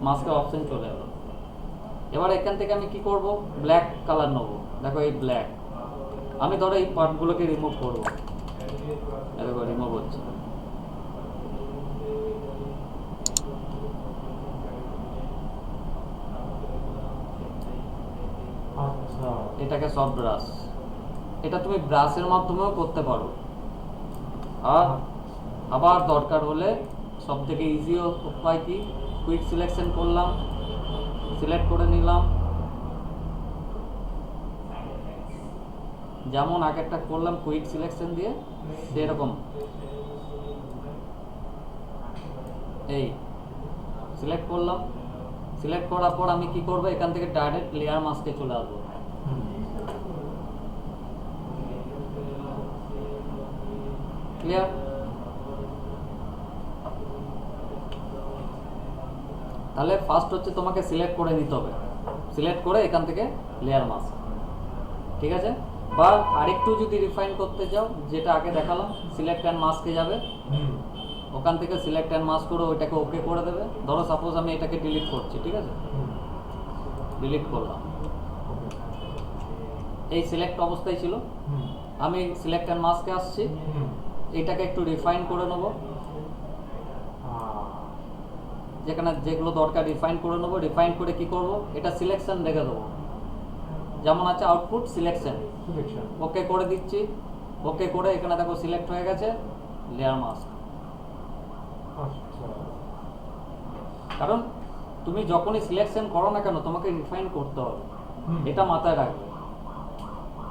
[SPEAKER 1] মাস্কের অপশন চলে এলো। এবার এখান থেকে আমি কি করব? ব্ল্যাক কালার নেবো, দেখো এই ব্ল্যাক। আমি ধরো এই পার্টগুলোকে রিমুভ করবো, দেখো রিমুভ হচ্ছে।
[SPEAKER 2] আচ্ছা,
[SPEAKER 1] এটাকে সফট ব্রাশ, এটা তুমি ব্রাশের মাধ্যমেও করতে পারো। আর আবার দরকার হলে সব থেকে ইজি উপায় কি? কুইক সিলেকশন করলাম, সিলেক্ট করে নিলাম, যেমন আগেরটা করলাম কুইক সিলেকশন দিয়ে, সেরকম এই সিলেক্ট করলাম। সিলেক্ট করার পর আমি কি করব? এখান থেকে ডাইরেক্ট লেয়ার মাস্কে চলে আসবো। ক্লিয়ার? তাহলে ফার্স্ট হচ্ছে তোমাকে সিলেক্ট করে নিতে হবে, সিলেক্ট করে এখান থেকে লেয়ার মাস্ক, ঠিক আছে? বা আরেকটু যদি রিফাইন করতে চাও, যেটা আগে দেখালাম, সিলেক্ট অ্যান্ড মাস্কে যাবে, ওখান থেকে সিলেক্ট অ্যান্ড মাস্ক করে ওইটাকে ওকে করে দেবে। ধরো সাপোজ আমি এটাকে ডিলিট করছি, ঠিক আছে, ডিলিট করলাম, এই সিলেক্ট অবস্থায় ছিল। আমি সিলেক্ট অ্যান্ড মাস্কে আসছি, এটাকে একটু রিফাইন করে নেবো, যেখানে যেগুলো দরকার রিফাইন করে নেবো। রিফাইন করে কি করব? এটা সিলেকশন রেখে দেবো, যেমন আছে আউটপুট সিলেকশন, ওকে করে দিচ্ছি। ওকে করে এখানে দেখো সিলেক্ট হয়ে গেছে লেয়ার মাস্ক। কারণ তুমি যখনই সিলেকশন করো না কেন, তোমাকে রিফাইন করতে হবে, এটা মাথায় রাখবে।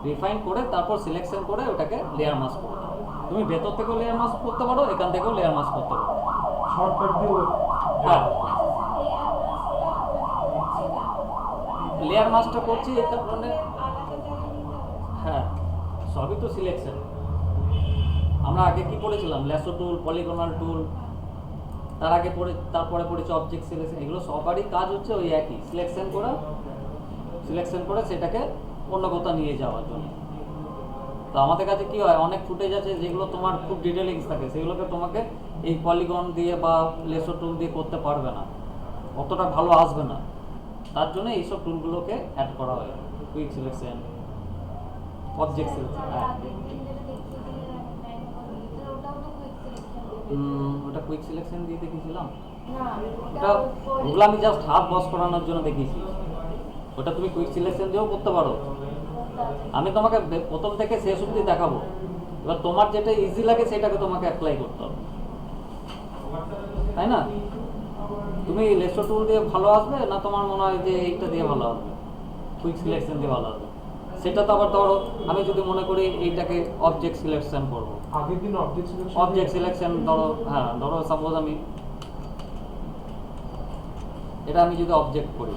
[SPEAKER 1] রিফাইন করে তারপর সিলেকশন করে ওটাকে লেয়ার মাস্ক করে দাও। তুমি ভেতর থেকেও লেয়ার মাস্ক করতে পারো, এখান থেকেও লেয়ার মাস্ক করতে পারো।
[SPEAKER 2] শর্টকাট দিয়ে
[SPEAKER 1] হ্যাঁ,
[SPEAKER 3] আচ্ছা
[SPEAKER 1] লেয়ার মাস্কটা করছি এই কারণে,
[SPEAKER 3] আলাদা জায়গায় নিতে হবে।
[SPEAKER 1] হ্যাঁ সবই তো সিলেকশন। আমরা আগে কি পড়েছিলাম? ল্যাসো টুল, পলিগনাল টুল, তার আগে তারপরে পড়েছি অবজেক্ট সিলেকশন। এগুলো সবারই কাজ হচ্ছে ওই একই, সিলেকশন করে সেটাকে অন্য কোথাও নিয়ে যাওয়ার জন্য। তো আমাদের কাছে কি হয়, অনেক ফুটেজ আছে যেগুলো তোমার খুব ডিটেলিংস থাকে, সেগুলোকে তোমাকে এই পলিগন দিয়ে বা লেসো টুল দিয়ে করতে পারবে না, অতটা ভালো আসবে না। তার জন্য এইসব টুলগুলোকে অ্যাড করা হয়, কুইক সিলেকশন, অবজেক্ট সিলেকশন। হ্যাঁ,
[SPEAKER 3] আগের দিন যেটা দেখিয়েছিলেন ম্যান করে ভিতরে ওটাও তো কুইক সিলেকশন।
[SPEAKER 1] ওটা কুইক সিলেকশন দিয়ে দেখিয়েছিলাম।
[SPEAKER 3] না
[SPEAKER 1] ওটা ওগুলো আমি জাস্ট হাত বস করানোর জন্য দেখিয়েছি। ওটা তুমি কুইক সিলেকশন দিয়েও করতে পারো। আমি তোমাকে প্রথম থেকে শেষ অবধি দেখাবো। এবার তোমার যেটা ইজি লাগে সেটাকে তোমাকে অ্যাপ্লাই করতে হবে, তাই না? তুমি লেসো টুল দিয়ে ভালো আসবে না তোমার মনে হয় যে এইটা দিয়ে ভালো আসবে, কুইক সিলেকশন দিয়ে ভালো আসবে? সেটা তো আবার ধরো আমি যদি মনে করি এইটাকে অবজেক্ট সিলেকশন করবো,
[SPEAKER 2] আগের দিন
[SPEAKER 1] অবজেক্ট সিলেকশন ধরো, হ্যাঁ ধরো সাপোজ এটা আমি যদি অবজেক্ট করি,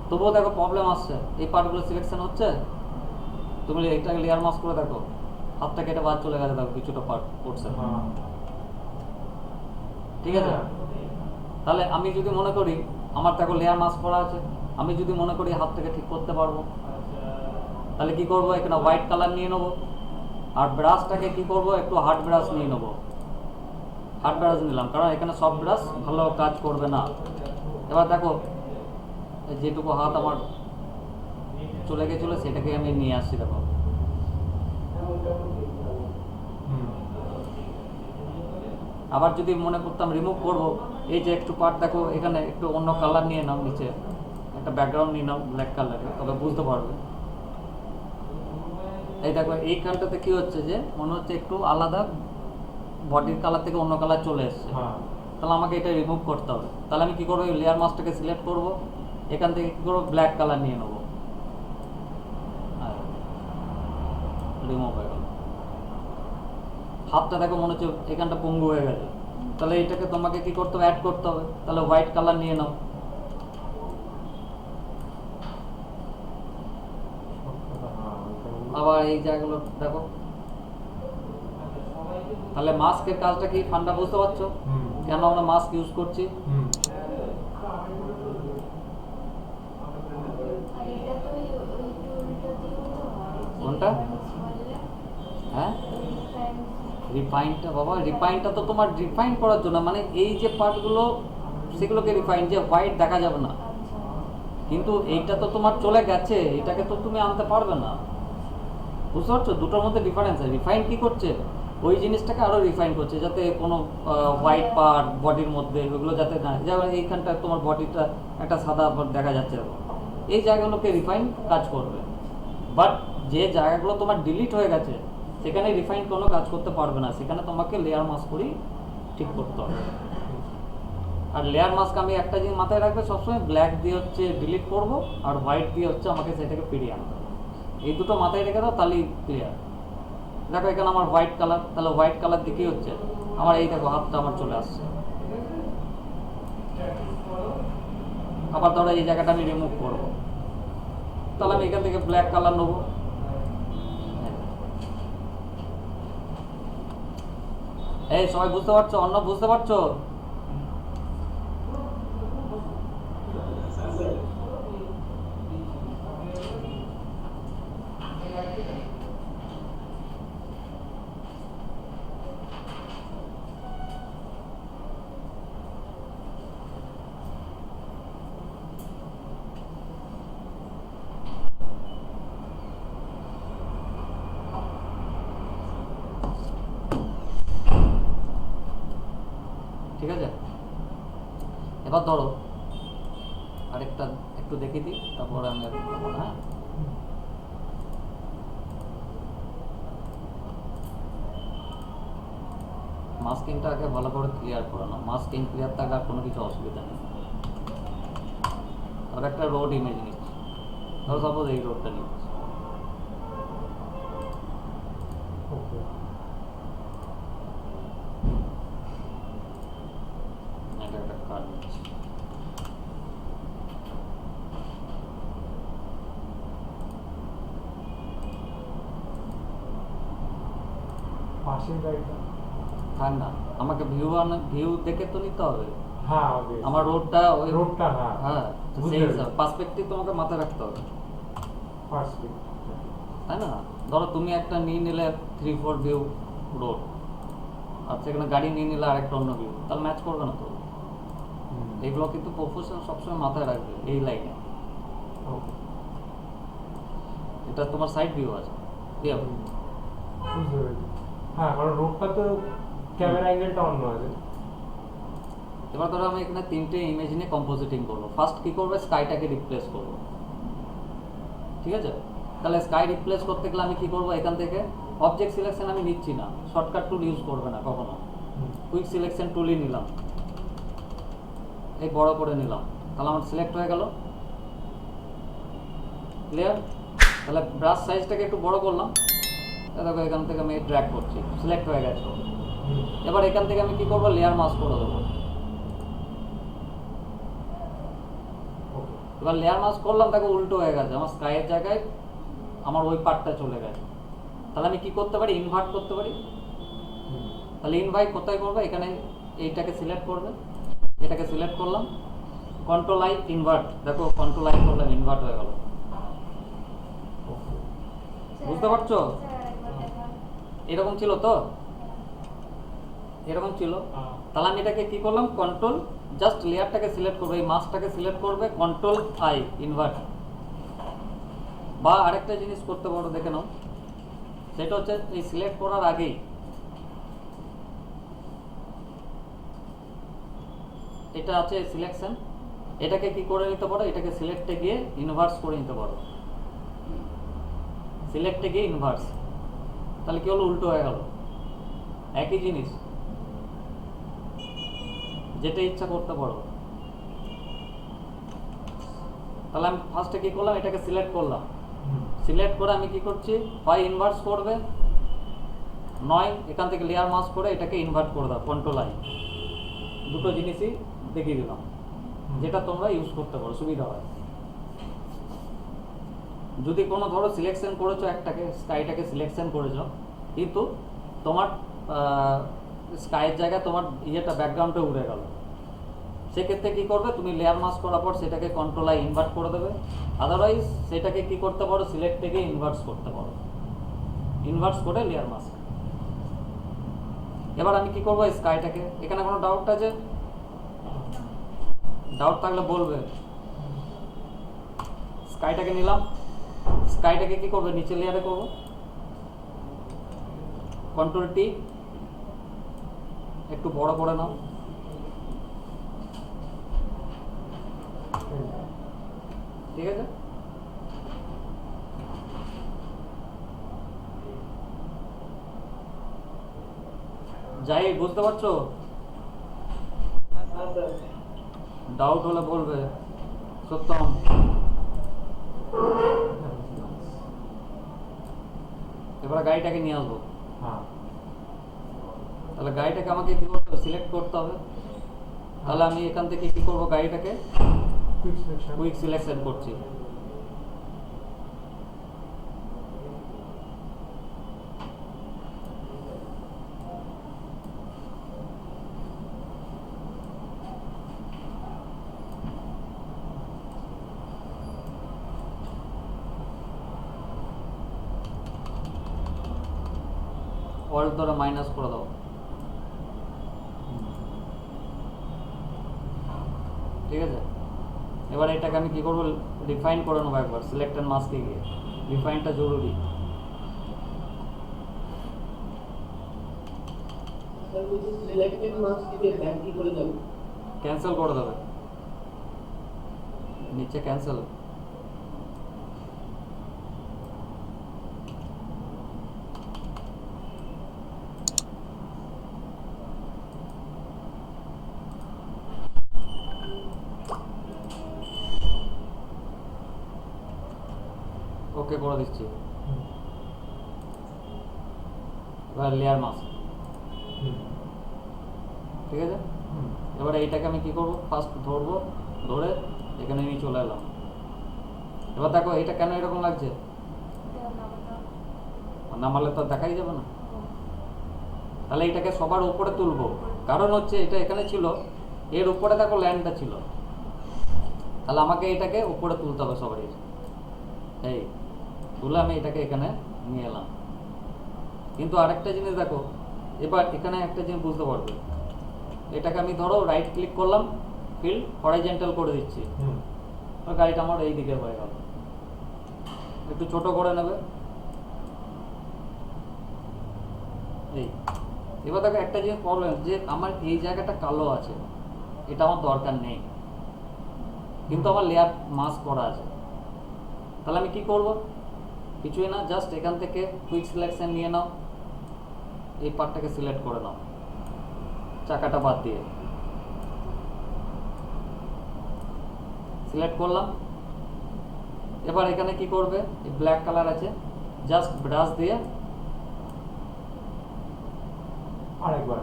[SPEAKER 1] তবুও দেখো প্রবলেম আসছে, এই পার্টগুলো সিলেকশন হচ্ছে। তুমি এটাকে লেয়ার মাস্ক করে দেখো, হাতটা কেটে বাদ চলে গেছে, দেখো কিছুটা পার্ট পড়ছে। ঠিক আছে, তাহলে আমি যদি মনে করি আমার দেখো লেয়ার মাস্ক করা আছে, আমি যদি মনে করি হাত থেকে ঠিক করতে পারবো, তাহলে কি করবো, এখানে হোয়াইট কালার নিয়ে নেবো, আর ব্রাশটাকে কি করবো, একটু হার্ড ব্রাশ নিয়ে নেবো। হার্ড ব্রাশ নিলাম কারণ এখানে সফট ব্রাশ ভালো কাজ করবে না। এবার দেখো যেটুকু হাত আমার চলে গেছিলো সেটাকে আমি নিয়ে আসছি, দেখো। আবার যদি মনে করতাম রিমুভ করবো, এই যে একটু পার্ট দেখো এখানে একটু অন্য কালার নিয়ে নাও, নিচে একটা ব্যাকগ্রাউন্ড নিয়ে নাও ব্ল্যাক কালারে, তবে বুঝতে পারবে। এই দেখো এইখানটাতে কি হচ্ছে যে মনে হচ্ছে একটু আলাদা, বডির কালার থেকে অন্য কালার চলে এসছে। তাহলে আমাকে এটা রিমুভ করতে হবে। তাহলে আমি কি করবো, লেয়ার মাস্কটাকে সিলেক্ট করবো, এখান থেকে কি করবো, ব্ল্যাক কালার নিয়ে নেবো, রিমুভ হয়ে গেল। হাতটা দেখো মনে হচ্ছে এখানটা পঙ্গু হয়ে গেছে, তাহলে এটাকে তোমাকে কি করতে হবে, অ্যাড করতে হবে। তাহলে হোয়াইট কালার নিয়ে নাও, আবার এই জায়গাগুলো দেখো। তাহলে মাস্কের কাজটা কি, ফান্ডা বুঝতে পারছো কেন আমরা মাস্ক ইউজ করছি?
[SPEAKER 3] আর এটা তো ওই টুলটা দিয়েও তো হয়।
[SPEAKER 1] কোনটা? হ্যাঁ, রিফাইনটা বাবা, রিফাইনটা তো তোমার রিফাইন করার জন্য, মানে এই যে পার্টগুলো সেগুলোকে রিফাইন, যে হোয়াইট দেখা যাবে না, কিন্তু এইটা তো তোমার চলে গেছে, এটাকে তো তুমি আনতে পারবে না। বুঝতে পারছো দুটোর মধ্যে ডিফারেন্স আছে। রিফাইন কি করছে, ওই জিনিসটাকে আরো রিফাইন করছে যাতে কোনো হোয়াইট পার্ট বডির মধ্যে ওগুলো যাতে না, যেমন এইখানটা তোমার বডিটা একটা সাদা দেখা যাচ্ছে, এই জায়গাগুলোকে রিফাইন কাজ করবে। বাট যে জায়গাগুলো তোমার ডিলিট হয়ে গেছে সেখানে রিফাইন কোনো কাজ করতে পারবে না, সেখানে তোমাকে লেয়ার মাস্ক করেই ঠিক করতে হবে। আর লেয়ার মাস্ক আমি একটা জিনিস মাথায় রাখবে সবসময়, ব্ল্যাক দিয়ে হচ্ছে ডিলিট করব, আর হোয়াইট দিয়ে হচ্ছে আমাকে সেটাকে ফিরিয়ে আনতে হবে। এই দুটো মাথায় রেখে দাও, তাহলেই ক্লিয়ার। দেখো এখানে আমার হোয়াইট কালার, তাহলে হোয়াইট কালার দিয়ে কি হচ্ছে, আমার এই দেখো হাতটা আমার চলে আসছে। আবার ধরো এই জায়গাটা আমি রিমুভ করবো, তাহলে আমি এখান থেকে ব্ল্যাক কালার নেবো। এই সবাই বুঝতে পারছো? অন্য বুঝতে পারছো? ঠিক আছে, এবার ধরো আরেকটা একটু দেখে দিই, তারপরে আমি আর করবো না। হ্যাঁ, মাস্কিংটা আগে ভালো করে ক্লিয়ার করে নাও, মাস্কিং ক্লিয়ার থাকলে আর কোনো কিছু অসুবিধা নেই। আর একটা রোড ইমেজ নিচ্ছি, ধরো সাপোজ এই রোডটা নিচ্ছি।
[SPEAKER 2] ওকে
[SPEAKER 1] এটা একটা কার্ড নিচ্ছি।
[SPEAKER 2] পাশের গাড়িটা
[SPEAKER 1] থাক না, আমাকে ভিউ দেখে তো নিতে হবে।
[SPEAKER 2] হ্যাঁ ওকে
[SPEAKER 1] আমার রোডটা ওই
[SPEAKER 2] রোডটা হ্যাঁ
[SPEAKER 1] হ্যাঁ, তো
[SPEAKER 2] বুঝতে
[SPEAKER 1] সেই
[SPEAKER 2] পেরেছি।
[SPEAKER 1] হিসাবে পার্সপেক্টিভ তোমাকে মাথায় রাখতে হবে,
[SPEAKER 2] ফার্স্ট
[SPEAKER 1] তাই না? ধরো তুমি একটা নিয়ে নিলে 3-4 ভিউ রোড, আর সেখানে গাড়ি নিয়ে নিলে আরেকটা অন্য ভিউ, তাহলে ম্যাচ করবে না তো। এইগুলো কিন্তু প্রফেশন সবসময় মাথায় রাখবে এই লাইনে।
[SPEAKER 2] ওকে
[SPEAKER 1] এটা তোমার সাইড ভিউ আছে, কি হবে?
[SPEAKER 2] বুঝতে পেরেছি। হ্যাঁ কারণ রোডটা তো ক্যামেরা অ্যাঙ্গেলটা অন্য আছে।
[SPEAKER 1] এবার ধরো আমি এখানে 3টে ইমেজ নিয়ে কম্পোজিটিং করবো। ফার্স্ট কি করবে, স্কাইটাকে রিপ্লেস করবো, ঠিক আছে? তাহলে স্কাই রিপ্লেস করতে গেলে আমি কি করবো, এখান থেকে অবজেক্ট সিলেকশন আমি নিচ্ছি না, শর্টকাট টুল ইউজ করবে না কখনো। কুইক সিলেকশন টুলই নিলাম, এই বড় করে নিলাম, তাহলে আমার সিলেক্ট হয়ে গেল। ক্লিয়ার? তাহলে ব্রাশ সাইজটাকে একটু বড় করলাম, দেখো এখান থেকে আমি ড্র্যাগ করছি, সিলেক্ট হয়ে গেছে। এবার এখান থেকে আমি কি করবো, লেয়ার মাস্ক করে দেবো। এবার লেয়ার মাস্ক করলাম, দেখো উল্টো হয়ে গেছে, আমার স্কাইয়ের জায়গায় আমার ওই পার্টটা চলে গেছে। তাহলে আমি কি করতে পারি, ইনভার্ট করতে পারি। তাহলে ইনভার্ট কোথায় করবো, এখানে এইটাকে সিলেক্ট করবে, এটাকে সিলেক্ট করলাম, কন্ট্রোল আই ইনভার্ট, দেখো কন্ট্রোল আই করলাম, ইনভার্ট হয়ে গেল। বুঝতে পারছো? এরকম ছিল তো, এরকম ছিল। তাহলে আমি এটাকে কি করলাম, কন্ট্রোল জাস্ট লেয়ারটাকে সিলেক্ট করবে, এই মাস্কটাকে সিলেক্ট করবে, কন্ট্রোল আই ইনভার্ট। বা আরেকটা জিনিস করতে পারো, দেখে নাও, সেটা হচ্ছে এই সিলেক্ট করার আগেই এটা আছে সিলেকশন, এটাকে কি করে নিতে পারো, এটাকে সিলেক্টে গিয়ে ইনভার্স করে নিতে পারো, সিলেক্টে গিয়ে ইনভার্স। তাহলে কি হলো, উল্টো হয়ে গেল, একই জিনিস, যেটা ইচ্ছা করতে পারো। তাহলে আমি ফার্স্টে কি করলাম, এটাকে সিলেক্ট করলাম, সিলেক্ট করে আমি কি করছি, হয় ইনভার্স করবে, নয় এখান থেকে লেয়ার মাস্ক করে এটাকে ইনভার্ট করে দাও, কন্ট্রোল আই। দুটো জিনিসই দেখিয়ে দিলাম, যেটা তোমরা ইউজ করতে পারো, সুবিধা হয়। যদি কোনো ধরো সিলেকশন করেছো একটাকে, স্কাইটাকে সিলেকশন করেছো, কিন্তু তোমার স্কাইয়ের জায়গায় তোমার ইয়েটা ব্যাকগ্রাউন্ডে উড়ে গেল, সেক্ষেত্রে কী করবে, তুমি লেয়ার মাস্ক করার পর সেটাকে কন্ট্রোল আই ইনভার্ট করে দেবে। আদারওয়াইজ সেটাকে কি করতে পারো, সিলেক্ট থেকে ইনভার্স করতে পারো, ইনভার্স করে লেয়ার মাস্ক। এবার আমি কি করবো, স্কাইটাকে, এখানে কোনো ডাউট আছে? ডাউট থাকলে বলবে। স্কাইটাকে নিলাম, স্কাইটাকে কি করবে, নিচে লেয়ারে করবো, কন্ট্রোল টি, একটু বড় করে নাও, ঠিক আছে? যাই, বুঝতে পারছো? ডাউট হলে বলবে। সত্যম, এবার গাড়িটাকে নিয়ে আসবো। তাহলে গাড়িটাকে আমাকে কি করতে হবে, সিলেক্ট করতে হবে। তাহলে আমি এখান থেকে কি করবো, গাড়িটাকে কুইক সিলেকশন করছি। অল্ট ধরে মাইনাস করে দাও, ঠিক আছে? এবার এটাকে আমি কি করবো, রিফাইন করে নেবো একবার, সিলেক্ট এন্ড মাস্কে গিয়ে। রিফাইনটা জরুরি। ক্যান্সেল করে দেবে, নিচে ক্যান্সেল। ওকে করে দিচ্ছি। এবার লেয়ার মাস্ক, ঠিক আছে। এবারে এইটাকে আমি কি করব, ফার্স্ট ধরবো, ধরে এখানে নিয়ে চলে এলাম। এবার দেখো এটা কেন এরকম লাগছে, নামালে তো দেখাই যাবে না। তাহলে এটাকে সবার উপরে তুলবো, কারণ হচ্ছে এটা এখানে ছিল, এর উপরে দেখো ল্যান্ডটা ছিল, তাহলে আমাকে এটাকে উপরে তুলতে হবে সবারই। এই তুলে আমি এটাকে এখানে নিয়ে এলাম। কিন্তু আরেকটা জিনিস দেখো, এবার এখানে একটা জিনিস বুঝতে পারবে, এটাকে আমি ধরো রাইট ক্লিক করলাম, ফিল হরাইজন্টাল করে দিচ্ছি, গাড়িটা আমার এই দিকে হয়ে গেল। একটু ছোট করে নেবে, এই। এবার দেখো একটা জিনিস প্রবলেম, যে আমার এই জায়গাটা কালো আছে, এটা আমার দরকার নেই, কিন্তু আমার লেয়ার মাস্ক করা আছে। তাহলে আমি কি করব, কিছুই না, জাস্ট এখান থেকে কুইক সিলেকশন নিয়ে নাও, এই পার্টটাকে সিলেক্ট করে নাও, চাকাটা বাদ দিয়ে সিলেক্ট করলাম। এবার এখানে কি করবে, এই ব্ল্যাক কালার আছে, জাস্ট ব্রাশ দিয়ে
[SPEAKER 2] আরেকবার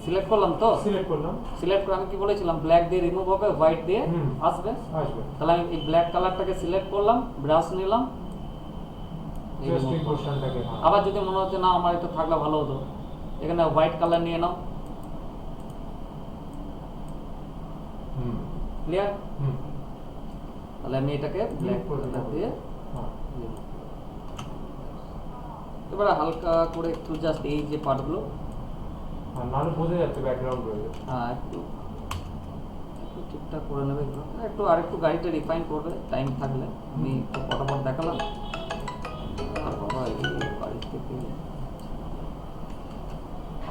[SPEAKER 1] সিলেক্ট করলাম। তো
[SPEAKER 2] সিলেক্ট করলাম,
[SPEAKER 1] সিলেক্ট করে আমি কি বলেছিলাম, ব্ল্যাক দিয়ে রিমুভ হবে, হোয়াইট দিয়ে আসবে। তাহলে আমি এই ব্ল্যাক কালারটাকে সিলেক্ট করলাম, ব্রাশ নিলাম, এই
[SPEAKER 2] জাস্ট
[SPEAKER 1] remove
[SPEAKER 2] এই
[SPEAKER 1] করলাম।
[SPEAKER 2] পোরশনটাকে।
[SPEAKER 1] আবার যদি মনে হচ্ছে না আমার এটা থাকলে ভালো হতো, এখানে হোয়াইট কালার নিয়ে নাও, ক্লিয়ার। তাহলে আমি এটাকে ব্ল্যাক কালার দিয়ে এবারে হালকা করে একটু জাস্ট এই যে পার্টগুলো,
[SPEAKER 2] নাহলে বোঝা যাচ্ছে ব্যাকগ্রাউন্ড রয়েছে।
[SPEAKER 1] হ্যাঁ একটু একটু ঠিকঠাক করে নেবে, একটু আরেকটু গাড়িটা রিফাইন করবে টাইম থাকলে। আমি একটু ফটাফট দেখালাম, আর বাবা এই বাড়ি থেকে।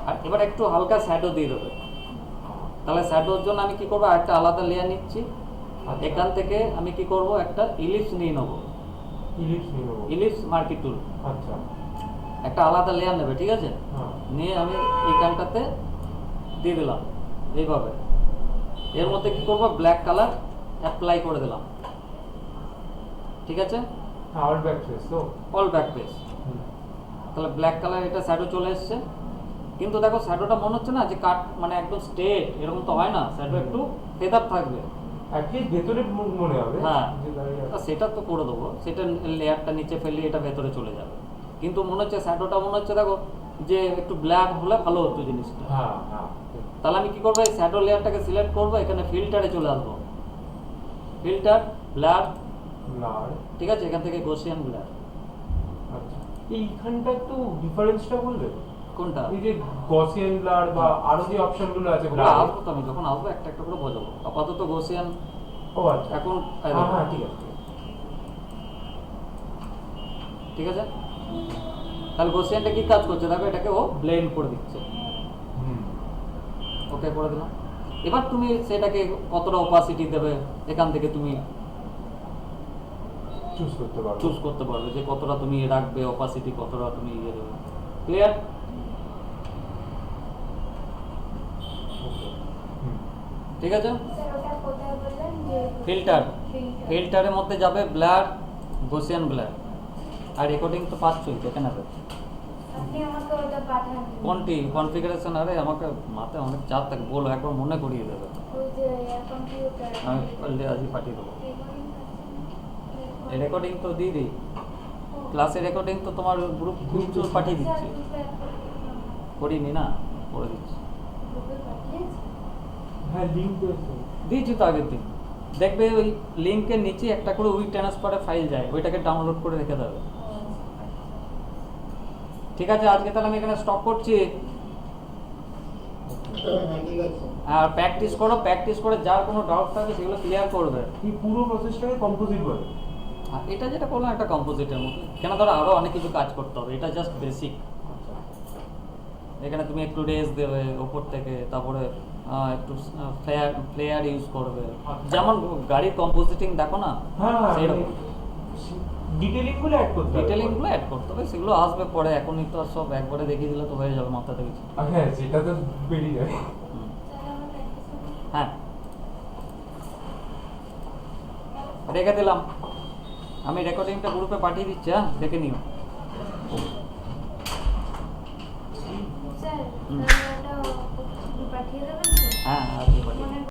[SPEAKER 1] আর এবার একটু হালকা শ্যাডো দিয়ে দেবে। তাহলে শ্যাডোর জন্য আমি কি করবো, একটা আলাদা লেয়ার নিচ্ছি, এখান থেকে আমি কি করব, একটা ইলিপস নিয়ে নেবো,
[SPEAKER 2] ইলিপস নিয়ে নেবো।
[SPEAKER 1] ইলিপস মার্কি টুল,
[SPEAKER 2] আচ্ছা,
[SPEAKER 1] একটা আলাদা লেয়ার নেবে, ঠিক আছে। নিয়ে আমি এইখানটাতে দিয়ে দিলাম এইভাবে, এর মধ্যে কি করব, ব্ল্যাক কালার অ্যাপ্লাই করে দিলাম, ঠিক আছে।
[SPEAKER 2] আর ব্যাক ফেস তো
[SPEAKER 1] অল ব্যাক পেজ। তাহলে ব্ল্যাক কালার এটা শ্যাডো চলে এসছে, কিন্তু দেখো শ্যাডোটা মনে হচ্ছে না যে কাট, মানে একদম স্ট্রেট এরকম তো হয় না, শ্যাডো একটু ফেদার থাকবে,
[SPEAKER 2] অ্যাটলিস্ট ভেতরে মনে হবে।
[SPEAKER 1] হ্যাঁ
[SPEAKER 2] যে দাঁড়িয়ে আছে।
[SPEAKER 1] সেটা তো করে দেবো, সেটা লেয়ারটা নিচে ফেললে এটা ভেতরে চলে যাবে, কিন্তু মনে হচ্ছে শ্যাডোটা মনে হচ্ছে দেখো যে একটু ব্ল্যাক হলে ভালো হতো জিনিসটা।
[SPEAKER 2] হ্যাঁ হ্যাঁ।
[SPEAKER 1] তাহলে আমি কি করবো, এই শ্যাডো লেয়ারটাকে সিলেক্ট করবো, এখানে ফিল্টারে চলে আসবো, ফিল্টার ব্লার,
[SPEAKER 2] লাল।
[SPEAKER 1] ঠিক আছে, এখান থেকে গসিয়ান ব্লার।
[SPEAKER 2] আচ্ছা, এইখানটা একটু ডিফারেন্সটা বলবে,
[SPEAKER 1] কোনটা?
[SPEAKER 2] এই যে গসিয়ান ব্লার বা আরো যে অপশনগুলো আছে
[SPEAKER 1] ওগুলো
[SPEAKER 2] ব্লার।
[SPEAKER 1] আসবো তো, আমি যখন আসবো একটা একটা করে বোঝাবো, আপাতত গসিয়ান
[SPEAKER 2] ও আচ্ছা,
[SPEAKER 1] এখন
[SPEAKER 2] হ্যাঁ ঠিক আছে।
[SPEAKER 1] ঠিক আছে। তাহলে গসিয়ানটা কি কাজ করছে দেখো, এটাকে ও ব্লেন্ড করে দিচ্ছে, ওকে করে দিলাম। এবার তুমি সেটাকে কতটা অপাসিটি দেবে, এখান থেকে তুমি
[SPEAKER 2] চুজ করতে পারবো।
[SPEAKER 1] চুজ করতে পারবে যে কতটা তুমি রাখবে অপাসিটি, কতটা তুমি ইয়ে দেবে। ক্লিয়ার? ঠিক আছে।
[SPEAKER 3] স্যার ওটা কোথায় বললেন যে
[SPEAKER 1] ফিল্টার, ফিল্টারের মধ্যে যাবে ব্লার, গসিয়ান ব্লার, আর রেকর্ডিং তো পাচ্ছই দেখে নেবে।
[SPEAKER 3] আপনি আমাকে ওটা পাঠান।
[SPEAKER 1] কোনটি কনফিগারেশন? আরে আমাকে মাথায় অনেক চাপ থাকে, বলো একবার মনে করিয়ে দেবে,
[SPEAKER 3] ওই যে কম্পিউটার
[SPEAKER 1] আমি পারলে আজই পাঠিয়ে দেবো। রেকর্ডিং তো দিয়ে দিই, ক্লাসের রেকর্ডিং তো তোমার গ্রুপ পাঠিয়ে দিচ্ছি, করিনি না, করে দিচ্ছি।
[SPEAKER 2] হ্যাঁ, লিংক
[SPEAKER 1] দিয়েছি তো আগের দিন, দেখবে ওই লিঙ্কের নিচে একটা করে উইক ট্রান্সফারে ফাইল যায়, ওইটাকে ডাউনলোড করে রেখে দেবে। ঠিক আছে, আজকে তাহলে আমি এখানে স্টপ করছি। আর প্র্যাকটিস করো, প্র্যাকটিস করে যার কোনো ডাউট থাকবে সেগুলো ক্লিয়ার করবে।
[SPEAKER 2] এই পুরো প্রসেসটাকে কম্পোজিট বলে।
[SPEAKER 1] আর এটা যেটা করলাম একটা কম্পোজিটের মতো, কেন ধরো আরও অনেক কিছু কাজ করতে হবে, এটা জাস্ট বেসিক। এখানে তুমি একটু রেস দেবে ওপর থেকে, তারপরে একটু ফ্লেয়ার ইউজ করবে, যেমন গাড়ির কম্পোজিটিং দেখো না,
[SPEAKER 2] হ্যাঁ,
[SPEAKER 1] সেইরকম
[SPEAKER 2] ডিটেইলিংগুলো অ্যাড করতে হবে।
[SPEAKER 1] ডিটেলিংগুলো অ্যাড করতে হবে, সেগুলো আসবে পরে, এখনই তো আর সব একবারে দেখিয়ে দিলে তো হয়ে যাবে মাথাতে কিছু।
[SPEAKER 2] হ্যাঁ, সেটা তো বেরিয়ে যাবে।
[SPEAKER 1] হ্যাঁ, রেখে দিলাম। আমি রেকর্ডিংটা গ্রুপে পাঠিয়ে দিচ্ছি, হ্যাঁ দেখে নিও।
[SPEAKER 3] স্যার
[SPEAKER 1] হুম।
[SPEAKER 3] ওটা পাঠিয়ে দেবেন তো?
[SPEAKER 1] হ্যাঁ আপনি পাঠিয়ে
[SPEAKER 3] মানে